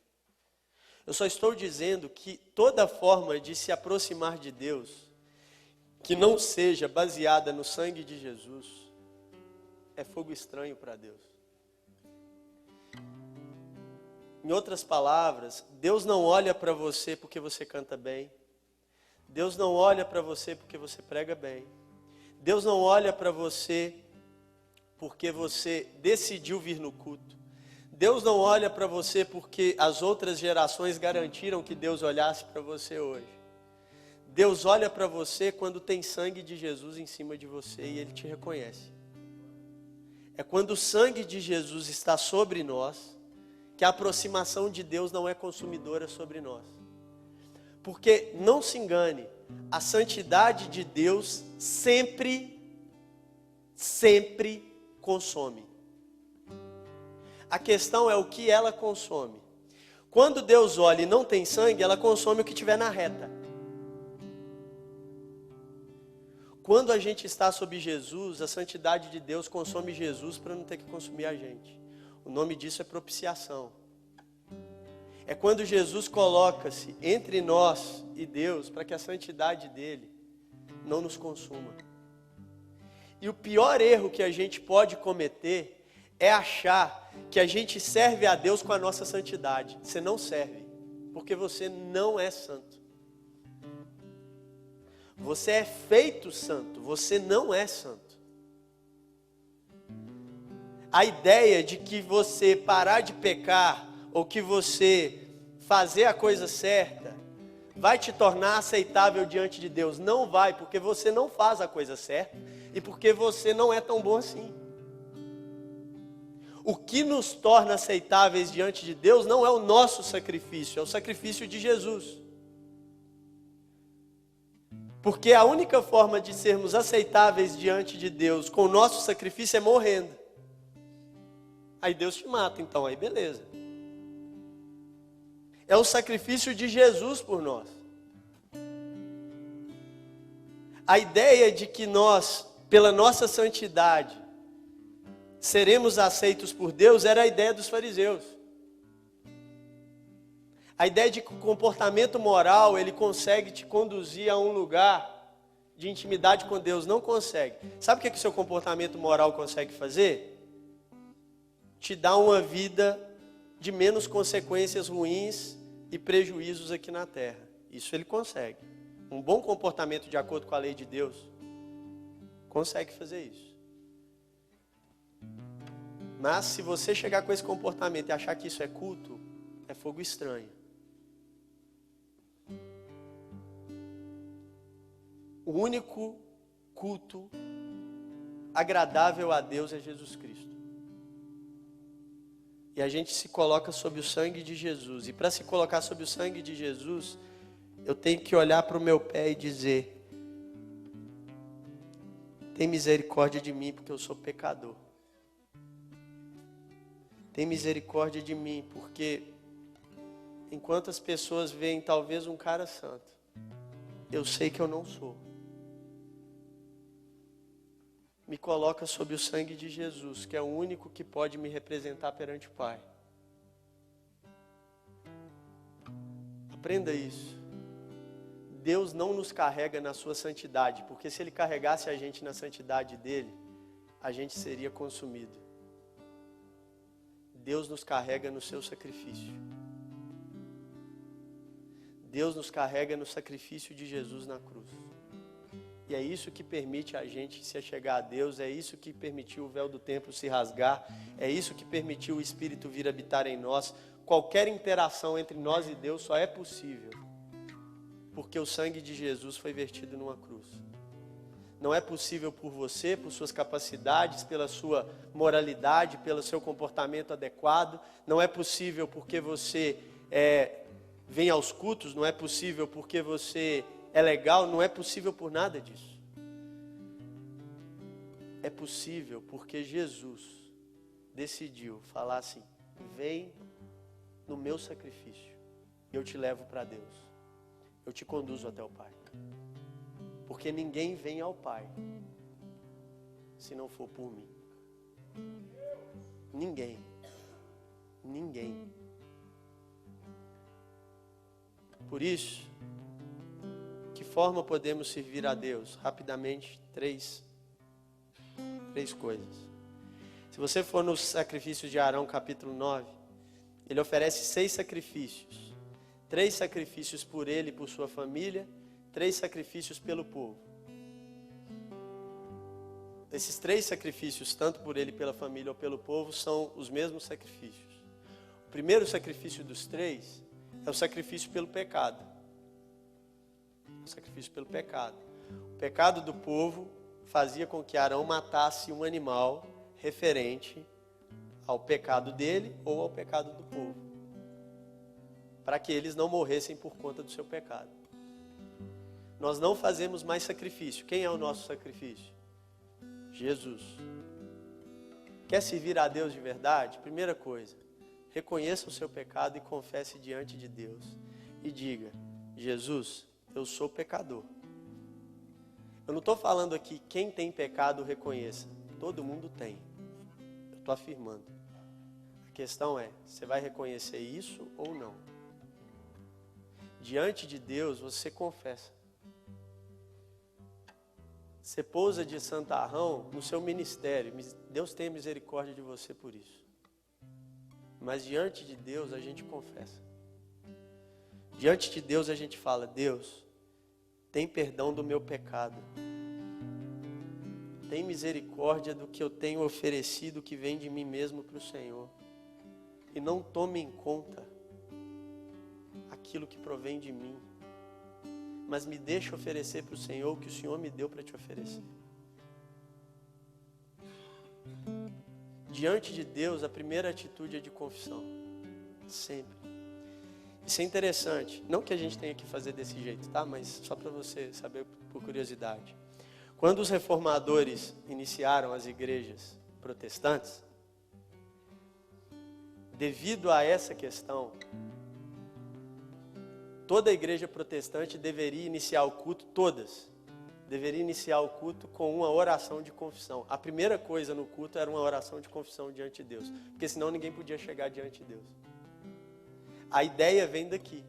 Eu só estou dizendo que toda forma de se aproximar de Deus, que não seja baseada no sangue de Jesus, é fogo estranho para Deus. Em outras palavras, Deus não olha para você porque você canta bem. Deus não olha para você porque você prega bem. Deus não olha para você porque você decidiu vir no culto. Deus não olha para você porque as outras gerações garantiram que Deus olhasse para você hoje. Deus olha para você quando tem sangue de Jesus em cima de você e Ele te reconhece. É quando o sangue de Jesus está sobre nós que a aproximação de Deus não é consumidora sobre nós. Porque, não se engane, a santidade de Deus sempre consome. A questão é o que ela consome. Quando Deus olha e não tem sangue, ela consome o que tiver na reta. Quando a gente está sob Jesus, a santidade de Deus consome Jesus para não ter que consumir a gente. O nome disso é propiciação. É quando Jesus coloca-se entre nós e Deus para que a santidade dele não nos consuma. E o pior erro que a gente pode cometer é achar que a gente serve a Deus com a nossa santidade. Você não serve, porque você não é santo. Você é feito santo, você não é santo. A ideia de que você parar de pecar, ou que você fazer a coisa certa, vai te tornar aceitável diante de Deus. Não vai, porque você não faz a coisa certa, e porque você não é tão bom assim. O que nos torna aceitáveis diante de Deus não é o nosso sacrifício, é o sacrifício de Jesus. Porque a única forma de sermos aceitáveis diante de Deus com o nosso sacrifício é morrendo. Aí Deus te mata, então, aí beleza. É o sacrifício de Jesus por nós. A ideia de que nós, pela nossa santidade, seremos aceitos por Deus era a ideia dos fariseus. A ideia de que o comportamento moral, ele consegue te conduzir a um lugar de intimidade com Deus. Não consegue. Sabe o que o seu comportamento moral consegue fazer? Te dar uma vida de menos consequências ruins e prejuízos aqui na terra. Isso ele consegue. Um bom comportamento de acordo com a lei de Deus consegue fazer isso. Mas se você chegar com esse comportamento e achar que isso é culto, é fogo estranho. O único culto agradável a Deus é Jesus Cristo. E a gente se coloca sob o sangue de Jesus. E para se colocar sob o sangue de Jesus, eu tenho que olhar para o meu pé e dizer: tem misericórdia de mim, porque eu sou pecador. Tem misericórdia de mim, porque enquanto as pessoas veem talvez um cara santo, eu sei que eu não sou. Me coloca sob o sangue de Jesus, que é o único que pode me representar perante o Pai. Aprenda isso. Deus não nos carrega na sua santidade, porque se Ele carregasse a gente na santidade dEle, a gente seria consumido. Deus nos carrega no seu sacrifício. Deus nos carrega no sacrifício de Jesus na cruz. E é isso que permite a gente se achegar a Deus, é isso que permitiu o véu do templo se rasgar, é isso que permitiu o Espírito vir habitar em nós. Qualquer interação entre nós e Deus só é possível porque o sangue de Jesus foi vertido numa cruz. Não é possível por você, por suas capacidades, pela sua moralidade, pelo seu comportamento adequado. Não é possível porque você vem aos cultos, não é possível porque você é legal, não é possível por nada disso. É possível porque Jesus decidiu falar assim: vem no meu sacrifício, eu te levo para Deus, eu te conduzo até o Pai. Porque ninguém vem ao Pai se não for por mim. Ninguém. Ninguém. Por isso, que forma podemos servir a Deus? Rapidamente, três coisas. Se você for no sacrifício de Arão, capítulo 9, ele oferece 6 sacrifícios. 3 sacrifícios por ele e por sua família, 3 sacrifícios pelo povo. Esses 3 sacrifícios, tanto por ele, pela família ou pelo povo, são os mesmos sacrifícios. O primeiro sacrifício dos 3 é o sacrifício pelo pecado. O sacrifício pelo pecado. O pecado do povo fazia com que Arão matasse um animal referente ao pecado dele ou ao pecado do povo, para que eles não morressem por conta do seu pecado. Nós não fazemos mais sacrifício. Quem é o nosso sacrifício? Jesus. Quer servir a Deus de verdade? Primeira coisa, reconheça o seu pecado e confesse diante de Deus. E diga, Jesus, eu sou pecador. Eu não estou falando aqui, quem tem pecado reconheça. Todo mundo tem. Eu estou afirmando. A questão é, você vai reconhecer isso ou não? Diante de Deus, você confessa. Você pousa de santarrão no seu ministério. Deus tenha misericórdia de você por isso. Mas diante de Deus, a gente confessa. Diante de Deus, a gente fala, Deus, tem perdão do meu pecado. Tem misericórdia do que eu tenho oferecido, que vem de mim mesmo para o Senhor. E não tome em conta aquilo que provém de mim. Mas me deixe oferecer para o Senhor o que o Senhor me deu para te oferecer. Diante de Deus, a primeira atitude é de confissão. Sempre. Isso é interessante. Não que a gente tenha que fazer desse jeito, tá? Mas só para você saber por curiosidade. Quando os reformadores iniciaram as igrejas protestantes, devido a essa questão, toda a igreja protestante deveria iniciar o culto, deveria iniciar o culto com uma oração de confissão. A primeira coisa no culto era uma oração de confissão diante de Deus, porque senão ninguém podia chegar diante de Deus. A ideia vem daqui.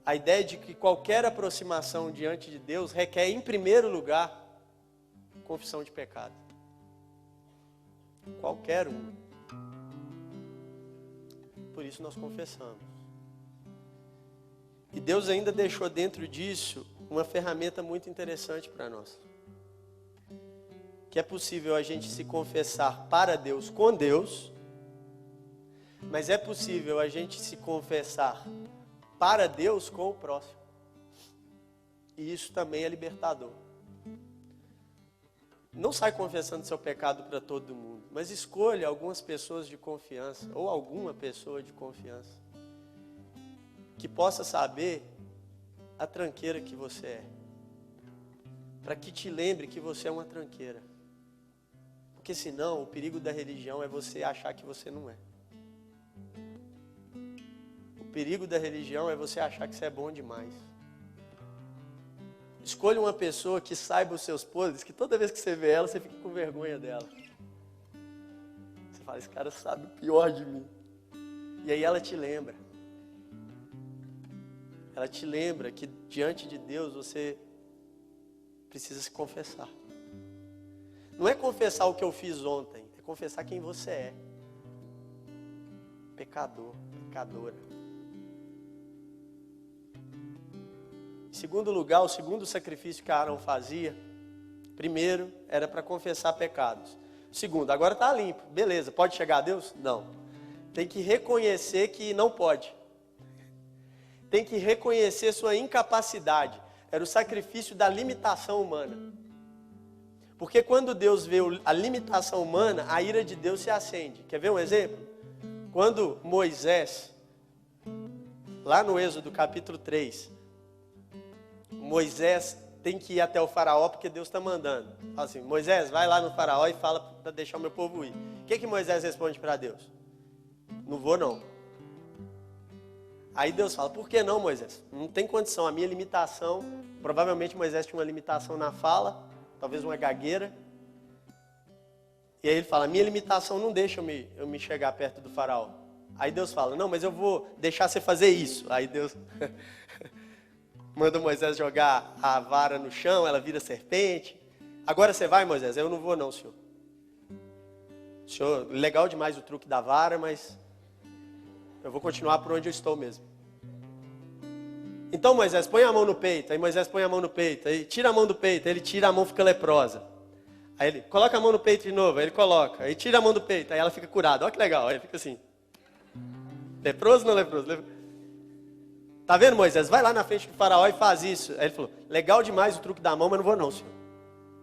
A ideia de que qualquer aproximação diante de Deus requer, em primeiro lugar, confissão de pecado. Qualquer um. Por isso nós confessamos. E Deus ainda deixou dentro disso uma ferramenta muito interessante para nós. Que é possível a gente se confessar para Deus com Deus, mas é possível a gente se confessar para Deus com o próximo. E isso também é libertador. Não sai confessando seu pecado para todo mundo, mas escolha algumas pessoas de confiança, ou alguma pessoa de confiança, que possa saber a tranqueira que você é, para que te lembre que você é uma tranqueira. Porque senão o perigo da religião é você achar que você não é. O perigo da religião é você achar que você é bom demais. Escolha uma pessoa que saiba os seus podres, que toda vez que você vê ela, você fica com vergonha dela. Você fala, esse cara sabe o pior de mim. E aí ela te lembra. Ela te lembra que diante de Deus você precisa se confessar. Não é confessar o que eu fiz ontem, é confessar quem você é. Pecador, pecadora. Em segundo lugar, o segundo sacrifício que Arão fazia, primeiro, era para confessar pecados. Segundo, agora está limpo, beleza, pode chegar a Deus? Não. Tem que reconhecer que não pode. Tem que reconhecer sua incapacidade. Era o sacrifício da limitação humana. Porque quando Deus vê a limitação humana, a ira de Deus se acende. Quer ver um exemplo? Quando Moisés, lá no Êxodo capítulo 3, Moisés tem que ir até o faraó porque Deus está mandando. Fala assim, Moisés, vai lá no faraó e fala para deixar o meu povo ir. O que Moisés responde para Deus? Não vou não. Aí Deus fala, por que não, Moisés? Não tem condição, a minha limitação, provavelmente Moisés tinha uma limitação na fala, talvez uma gagueira. E aí ele fala, a minha limitação não deixa eu me chegar perto do faraó. Aí Deus fala, não, mas eu vou deixar você fazer isso. Aí Deus manda Moisés jogar a vara no chão, ela vira serpente. Agora você vai, Moisés? Eu não vou não, senhor. Senhor, legal demais o truque da vara, mas eu vou continuar por onde eu estou mesmo. Então Moisés, põe a mão no peito. Aí Moisés põe a mão no peito. Aí tira a mão do peito. Aí ele tira, a mão fica leprosa. Aí ele coloca a mão no peito de novo. Aí ele coloca. Aí tira a mão do peito. Aí ela fica curada. Olha que legal. Aí ele fica assim. Leproso ou não leproso? Tá vendo, Moisés? Vai lá na frente do faraó e faz isso. Aí ele falou, legal demais o truque da mão, mas não vou não, senhor.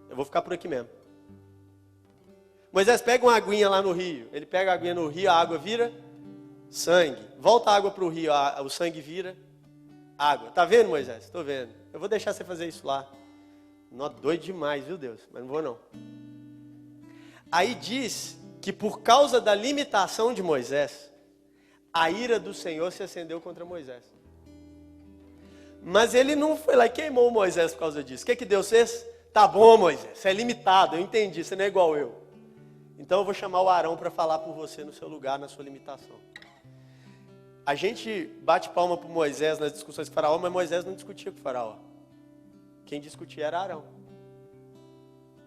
Eu vou ficar por aqui mesmo. Moisés pega uma aguinha lá no rio. Ele pega a aguinha no rio, a água vira sangue. Volta a água para o rio, o sangue vira água. Tá vendo, Moisés? Estou vendo. Eu vou deixar você fazer isso lá. Não, doido demais, viu, Deus? Mas não vou não. Aí diz que por causa da limitação de Moisés, a ira do Senhor se acendeu contra Moisés. Mas ele não foi lá e queimou Moisés por causa disso. O que Deus fez? Tá bom, Moisés, você é limitado, eu entendi, você não é igual eu. Então eu vou chamar o Arão para falar por você no seu lugar, na sua limitação. A gente bate palma para Moisés nas discussões com o faraó, mas Moisés não discutia com o faraó. Quem discutia era Arão.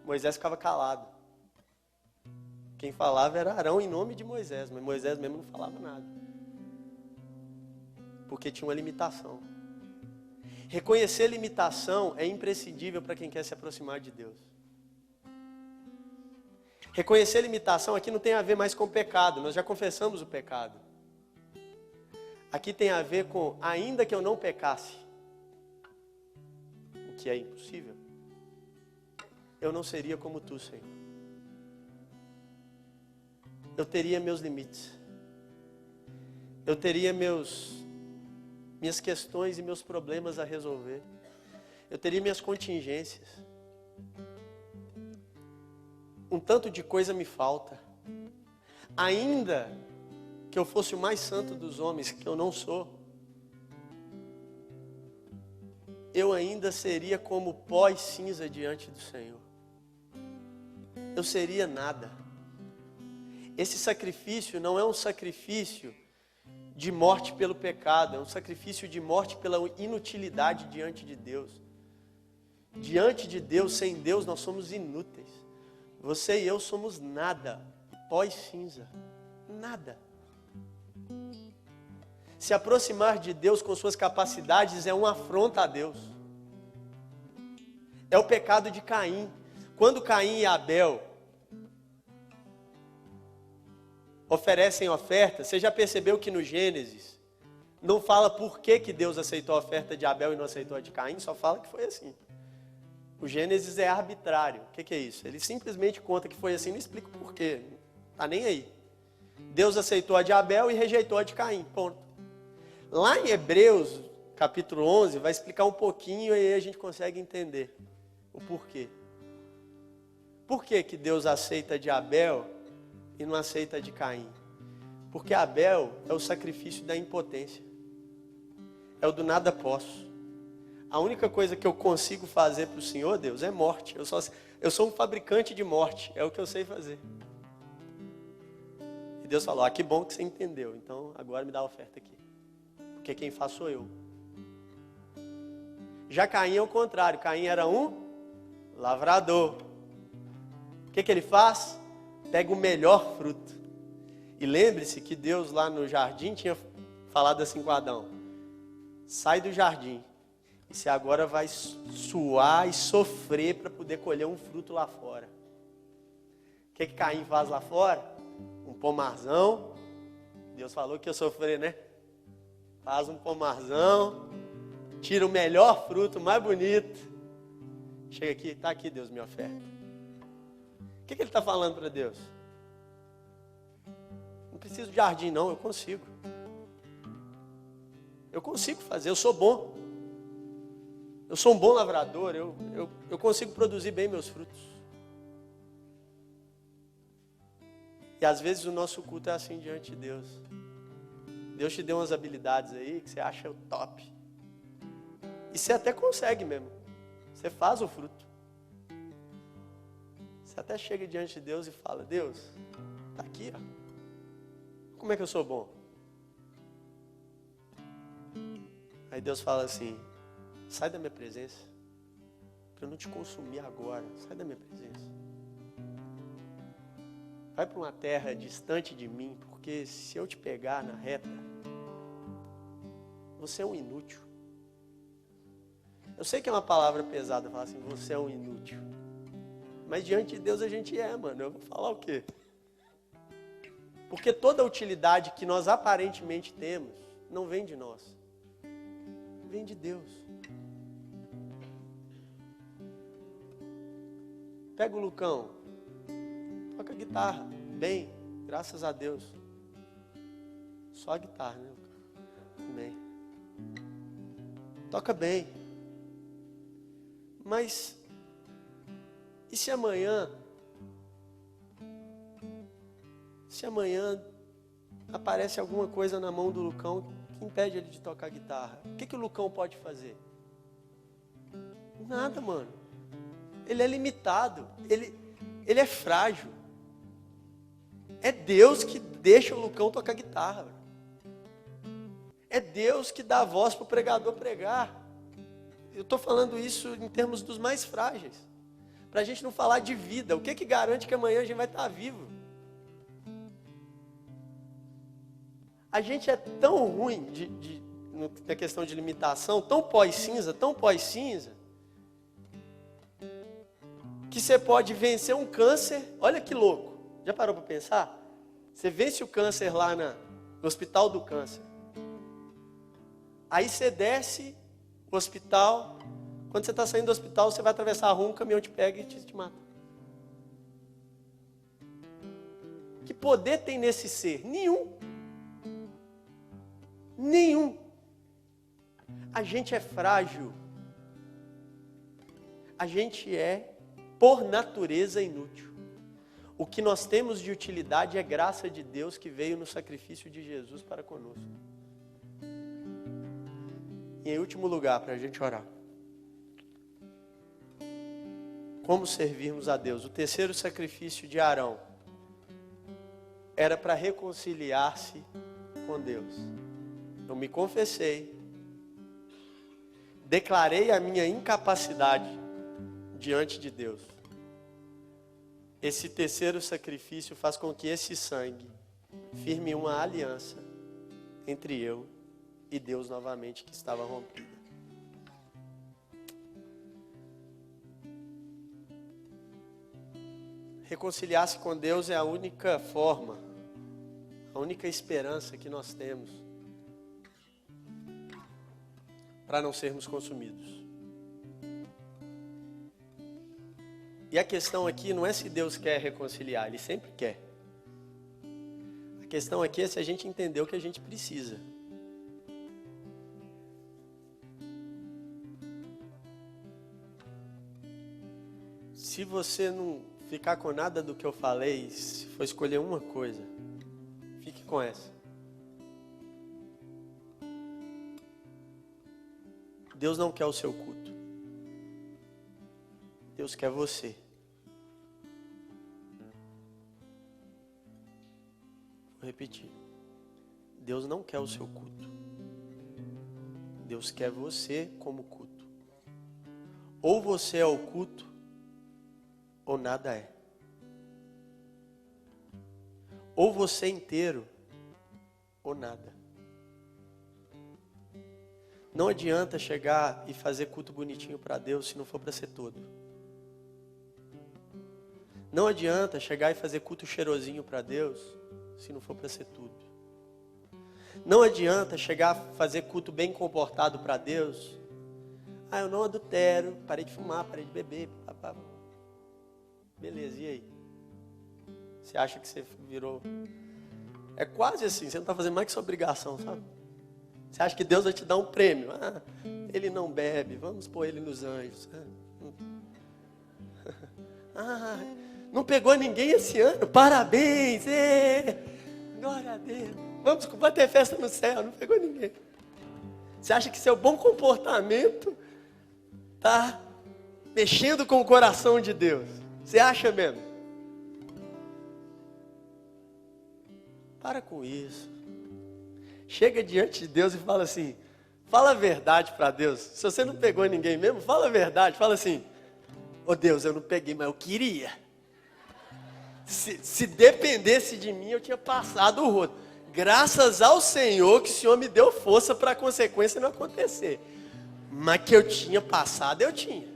Moisés ficava calado. Quem falava era Arão em nome de Moisés, mas Moisés mesmo não falava nada. Porque tinha uma limitação. Reconhecer limitação é imprescindível para quem quer se aproximar de Deus. Reconhecer limitação aqui não tem a ver mais com pecado, nós já confessamos o pecado. Aqui tem a ver com, ainda que eu não pecasse, o que é impossível, eu não seria como tu, Senhor. Eu teria meus limites. Eu teria minhas questões e meus problemas a resolver. Eu teria minhas contingências. Um tanto de coisa me falta. Ainda que eu fosse o mais santo dos homens, que eu não sou, eu ainda seria como pó e cinza diante do Senhor. Eu seria nada. Esse sacrifício não é um sacrifício de morte pelo pecado, é um sacrifício de morte pela inutilidade diante de Deus. Diante de Deus, sem Deus, nós somos inúteis. Você e eu somos nada, pó e cinza, nada. Se aproximar de Deus com suas capacidades é uma afronta a Deus. É o pecado de Caim. Quando Caim e Abel oferecem oferta, você já percebeu que no Gênesis não fala por que Deus aceitou a oferta de Abel e não aceitou a de Caim, só fala que foi assim. O Gênesis é arbitrário. O que é isso? Ele simplesmente conta que foi assim, não explica o porquê. Está nem aí. Deus aceitou a de Abel e rejeitou a de Caim. Ponto. Lá em Hebreus, capítulo 11, vai explicar um pouquinho e aí a gente consegue entender o porquê. Por que Deus aceita a de Abel e não aceita a de Caim? Porque Abel é o sacrifício da impotência. É o do nada posso. A única coisa que eu consigo fazer para o Senhor, Deus, é morte. Eu sou um fabricante de morte. É o que eu sei fazer. E Deus falou, que bom que você entendeu. Então, agora me dá a oferta aqui. Porque quem faz sou eu. Já Caim é o contrário. Caim era um lavrador. O que ele faz? Pega o melhor fruto. E lembre-se que Deus lá no jardim tinha falado assim com Adão. Sai do jardim. E você agora vai suar e sofrer para poder colher um fruto lá fora. O que Caim faz lá fora? Um pomarzão. Deus falou que ia sofrer, né? Faz um pomarzão. Tira o melhor fruto, o mais bonito. Chega aqui, está aqui Deus, minha oferta. O que ele está falando para Deus? Não preciso de jardim não, eu consigo. Eu consigo fazer, eu sou bom. Eu sou um bom lavrador, eu consigo produzir bem meus frutos. E às vezes o nosso culto é assim diante de Deus. Deus te deu umas habilidades aí que você acha o top. E você até consegue mesmo. Você faz o fruto. Você até chega diante de Deus e fala, Deus, tá aqui, ó. Como é que eu sou bom? Aí Deus fala assim, sai da minha presença, para eu não te consumir agora. Sai da minha presença. Vai para uma terra distante de mim, porque se eu te pegar na reta, você é um inútil. Eu sei que é uma palavra pesada falar assim, você é um inútil. Mas diante de Deus a gente é, mano. Eu vou falar o quê? Porque toda a utilidade que nós aparentemente temos, não vem de nós. Vem de Deus. Pega o Lucão, toca guitarra, bem, graças a Deus. Só a guitarra, né? Bem. Toca bem. Mas, e se amanhã se amanhã aparece alguma coisa na mão do Lucão que impede ele de tocar guitarra? O que o Lucão pode fazer? Nada, mano. Ele é limitado, ele é frágil. É Deus que deixa o Lucão tocar guitarra. É Deus que dá a voz para o pregador pregar. Eu estou falando isso em termos dos mais frágeis. Para a gente não falar de vida. O que garante que amanhã a gente vai estar vivo? A gente é tão ruim na questão de limitação, tão pós-cinza, que você pode vencer um câncer. Olha que louco. Já parou para pensar? Você vence o câncer lá no hospital do câncer. Aí você desce o hospital. Quando você está saindo do hospital, você vai atravessar a rua, um caminhão te pega e te mata. Que poder tem nesse ser? Nenhum. Nenhum. A gente é frágil. A gente é, por natureza, inútil. O que nós temos de utilidade é graça de Deus que veio no sacrifício de Jesus para conosco. E em último lugar, para a gente orar. Como servirmos a Deus? O terceiro sacrifício de Arão era para reconciliar-se com Deus. Eu me confessei, declarei a minha incapacidade diante de Deus. Esse terceiro sacrifício faz com que esse sangue firme uma aliança entre eu e Deus novamente que estava rompida. Reconciliar-se com Deus é a única forma, a única esperança que nós temos para não sermos consumidos. E a questão aqui não é se Deus quer reconciliar, Ele sempre quer. A questão aqui é se a gente entender o que a gente precisa. Se você não ficar com nada do que eu falei, se for escolher uma coisa, fique com essa. Deus não quer o seu culto. Deus quer você. Vou repetir. Deus não quer o seu culto. Deus quer você como culto. Ou você é o culto, ou nada é. Ou você inteiro, ou nada. Não adianta chegar e fazer culto bonitinho para Deus se não for para ser todo. Não adianta chegar e fazer culto cheirosinho para Deus se não for para ser tudo. Não adianta chegar a fazer culto bem comportado para Deus. Eu não adultero, parei de fumar, parei de beber. Beleza, e aí? Você acha que você virou... É quase assim, você não está fazendo mais que sua obrigação, sabe? Você acha que Deus vai te dar um prêmio? Ele não bebe, vamos pôr ele nos anjos. Não pegou ninguém esse ano, parabéns, glória a Deus. Vamos bater festa no céu, não pegou ninguém. Você acha que seu bom comportamento está mexendo com o coração de Deus? Você acha mesmo? Para com isso. Chega diante de Deus e fala assim, fala a verdade para Deus. Se você não pegou ninguém mesmo, fala a verdade. Fala assim, Deus, eu não peguei, mas eu queria. Se dependesse de mim, eu tinha passado o rodo. Graças ao Senhor que o Senhor me deu força para a consequência não acontecer. Mas que eu tinha passado, eu tinha.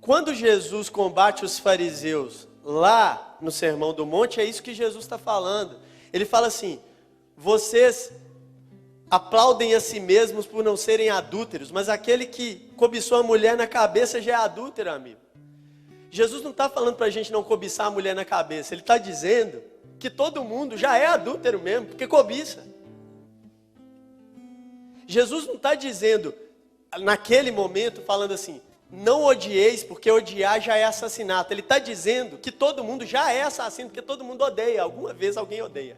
Quando Jesus combate os fariseus lá no Sermão do Monte, é isso que Jesus está falando. Ele fala assim, vocês aplaudem a si mesmos por não serem adúlteros, mas aquele que cobiçou a mulher na cabeça já é adúltero, amigo. Jesus não está falando para a gente não cobiçar a mulher na cabeça, Ele está dizendo que todo mundo já é adúltero mesmo, porque cobiça. Jesus não está dizendo, naquele momento, falando assim, não odieis, porque odiar já é assassinato. Ele está dizendo que todo mundo já é assassino, porque todo mundo odeia. Alguma vez alguém odeia.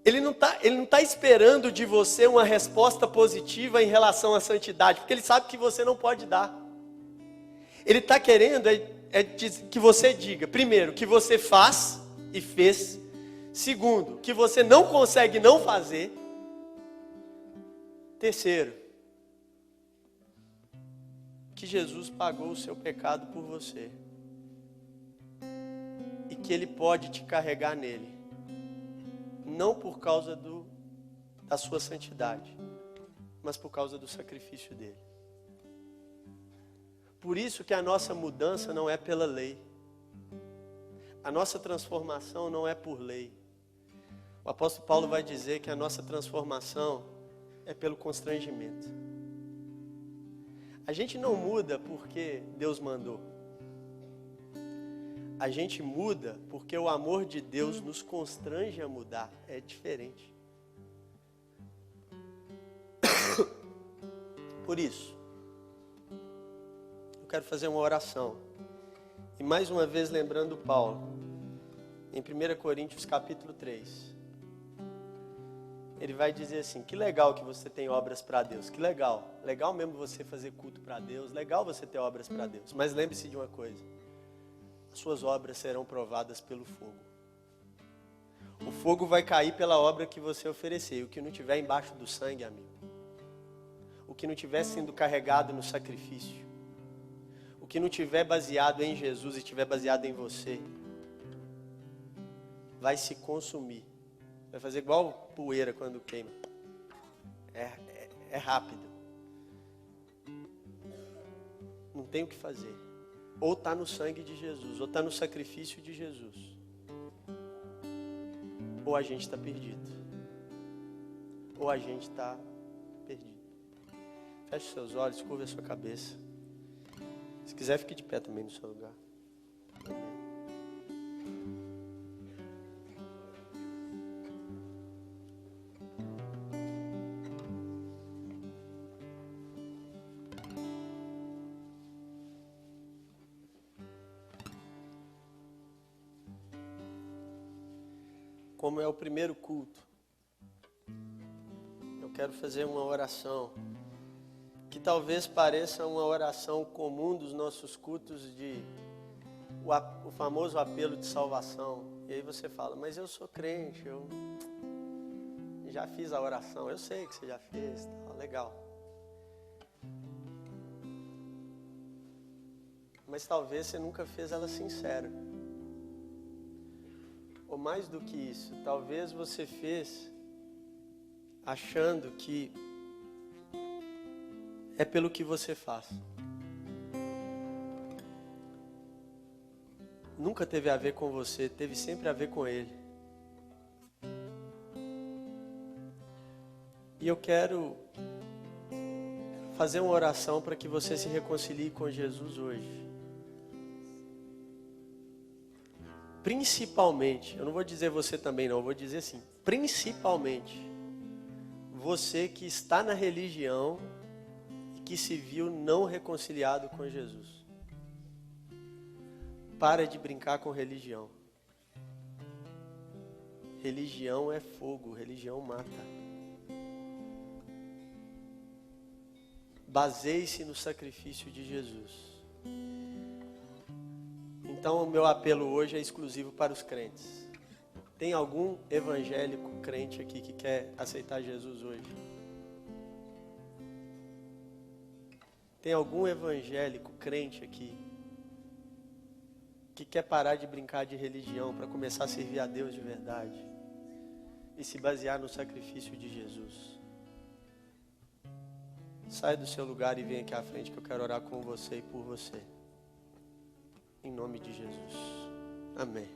Ele não tá esperando de você uma resposta positiva em relação à santidade, porque ele sabe que você não pode dar. Ele está querendo que você diga, primeiro, que você faz e fez. Segundo, que você não consegue não fazer. Terceiro, que Jesus pagou o seu pecado por você. E que Ele pode te carregar nele. Não por causa da sua santidade, mas por causa do sacrifício dele. Por isso que a nossa mudança não é pela lei. A nossa transformação não é por lei. O apóstolo Paulo vai dizer que a nossa transformação é pelo constrangimento. A gente não muda porque Deus mandou. A gente muda porque o amor de Deus nos constrange a mudar. É diferente. Por isso, eu quero fazer uma oração. E mais uma vez lembrando Paulo, em 1 Coríntios capítulo 3. Ele vai dizer assim, que legal que você tem obras para Deus, que legal. Legal mesmo você fazer culto para Deus, legal você ter obras para Deus. Mas lembre-se de uma coisa, suas obras serão provadas pelo fogo. O fogo vai cair pela obra que você oferecer. O que não tiver embaixo do sangue, amigo, o que não tiver sendo carregado no sacrifício, o que não tiver baseado em Jesus e tiver baseado em você, vai se consumir. Vai fazer igual poeira quando queima. É rápido. Não tem o que fazer. Ou está no sangue de Jesus, ou está no sacrifício de Jesus. Ou a gente está perdido. Ou a gente está perdido. Feche seus olhos, curva a sua cabeça. Se quiser, fique de pé também no seu lugar. Como é o primeiro culto, eu quero fazer uma oração que talvez pareça uma oração comum dos nossos cultos, o famoso apelo de salvação. E aí você fala, mas eu sou crente, eu já fiz a oração, eu sei que você já fez, tá, legal. Mas talvez você nunca fez ela sincera. Ou mais do que isso, talvez você fez achando que é pelo que você faz. Nunca teve a ver com você, teve sempre a ver com Ele. E eu quero fazer uma oração para que você se reconcilie com Jesus hoje. Principalmente, eu não vou dizer você também não, eu vou dizer assim, principalmente, você que está na religião e que se viu não reconciliado com Jesus. Para de brincar com religião. Religião é fogo, religião mata. Baseie-se no sacrifício de Jesus. Então o meu apelo hoje é exclusivo para os crentes. Tem algum evangélico crente aqui que quer aceitar Jesus hoje? Tem algum evangélico crente aqui que quer parar de brincar de religião para começar a servir a Deus de verdade e se basear no sacrifício de Jesus? Saia do seu lugar e venha aqui à frente que eu quero orar com você e por você. Em nome de Jesus. Amém.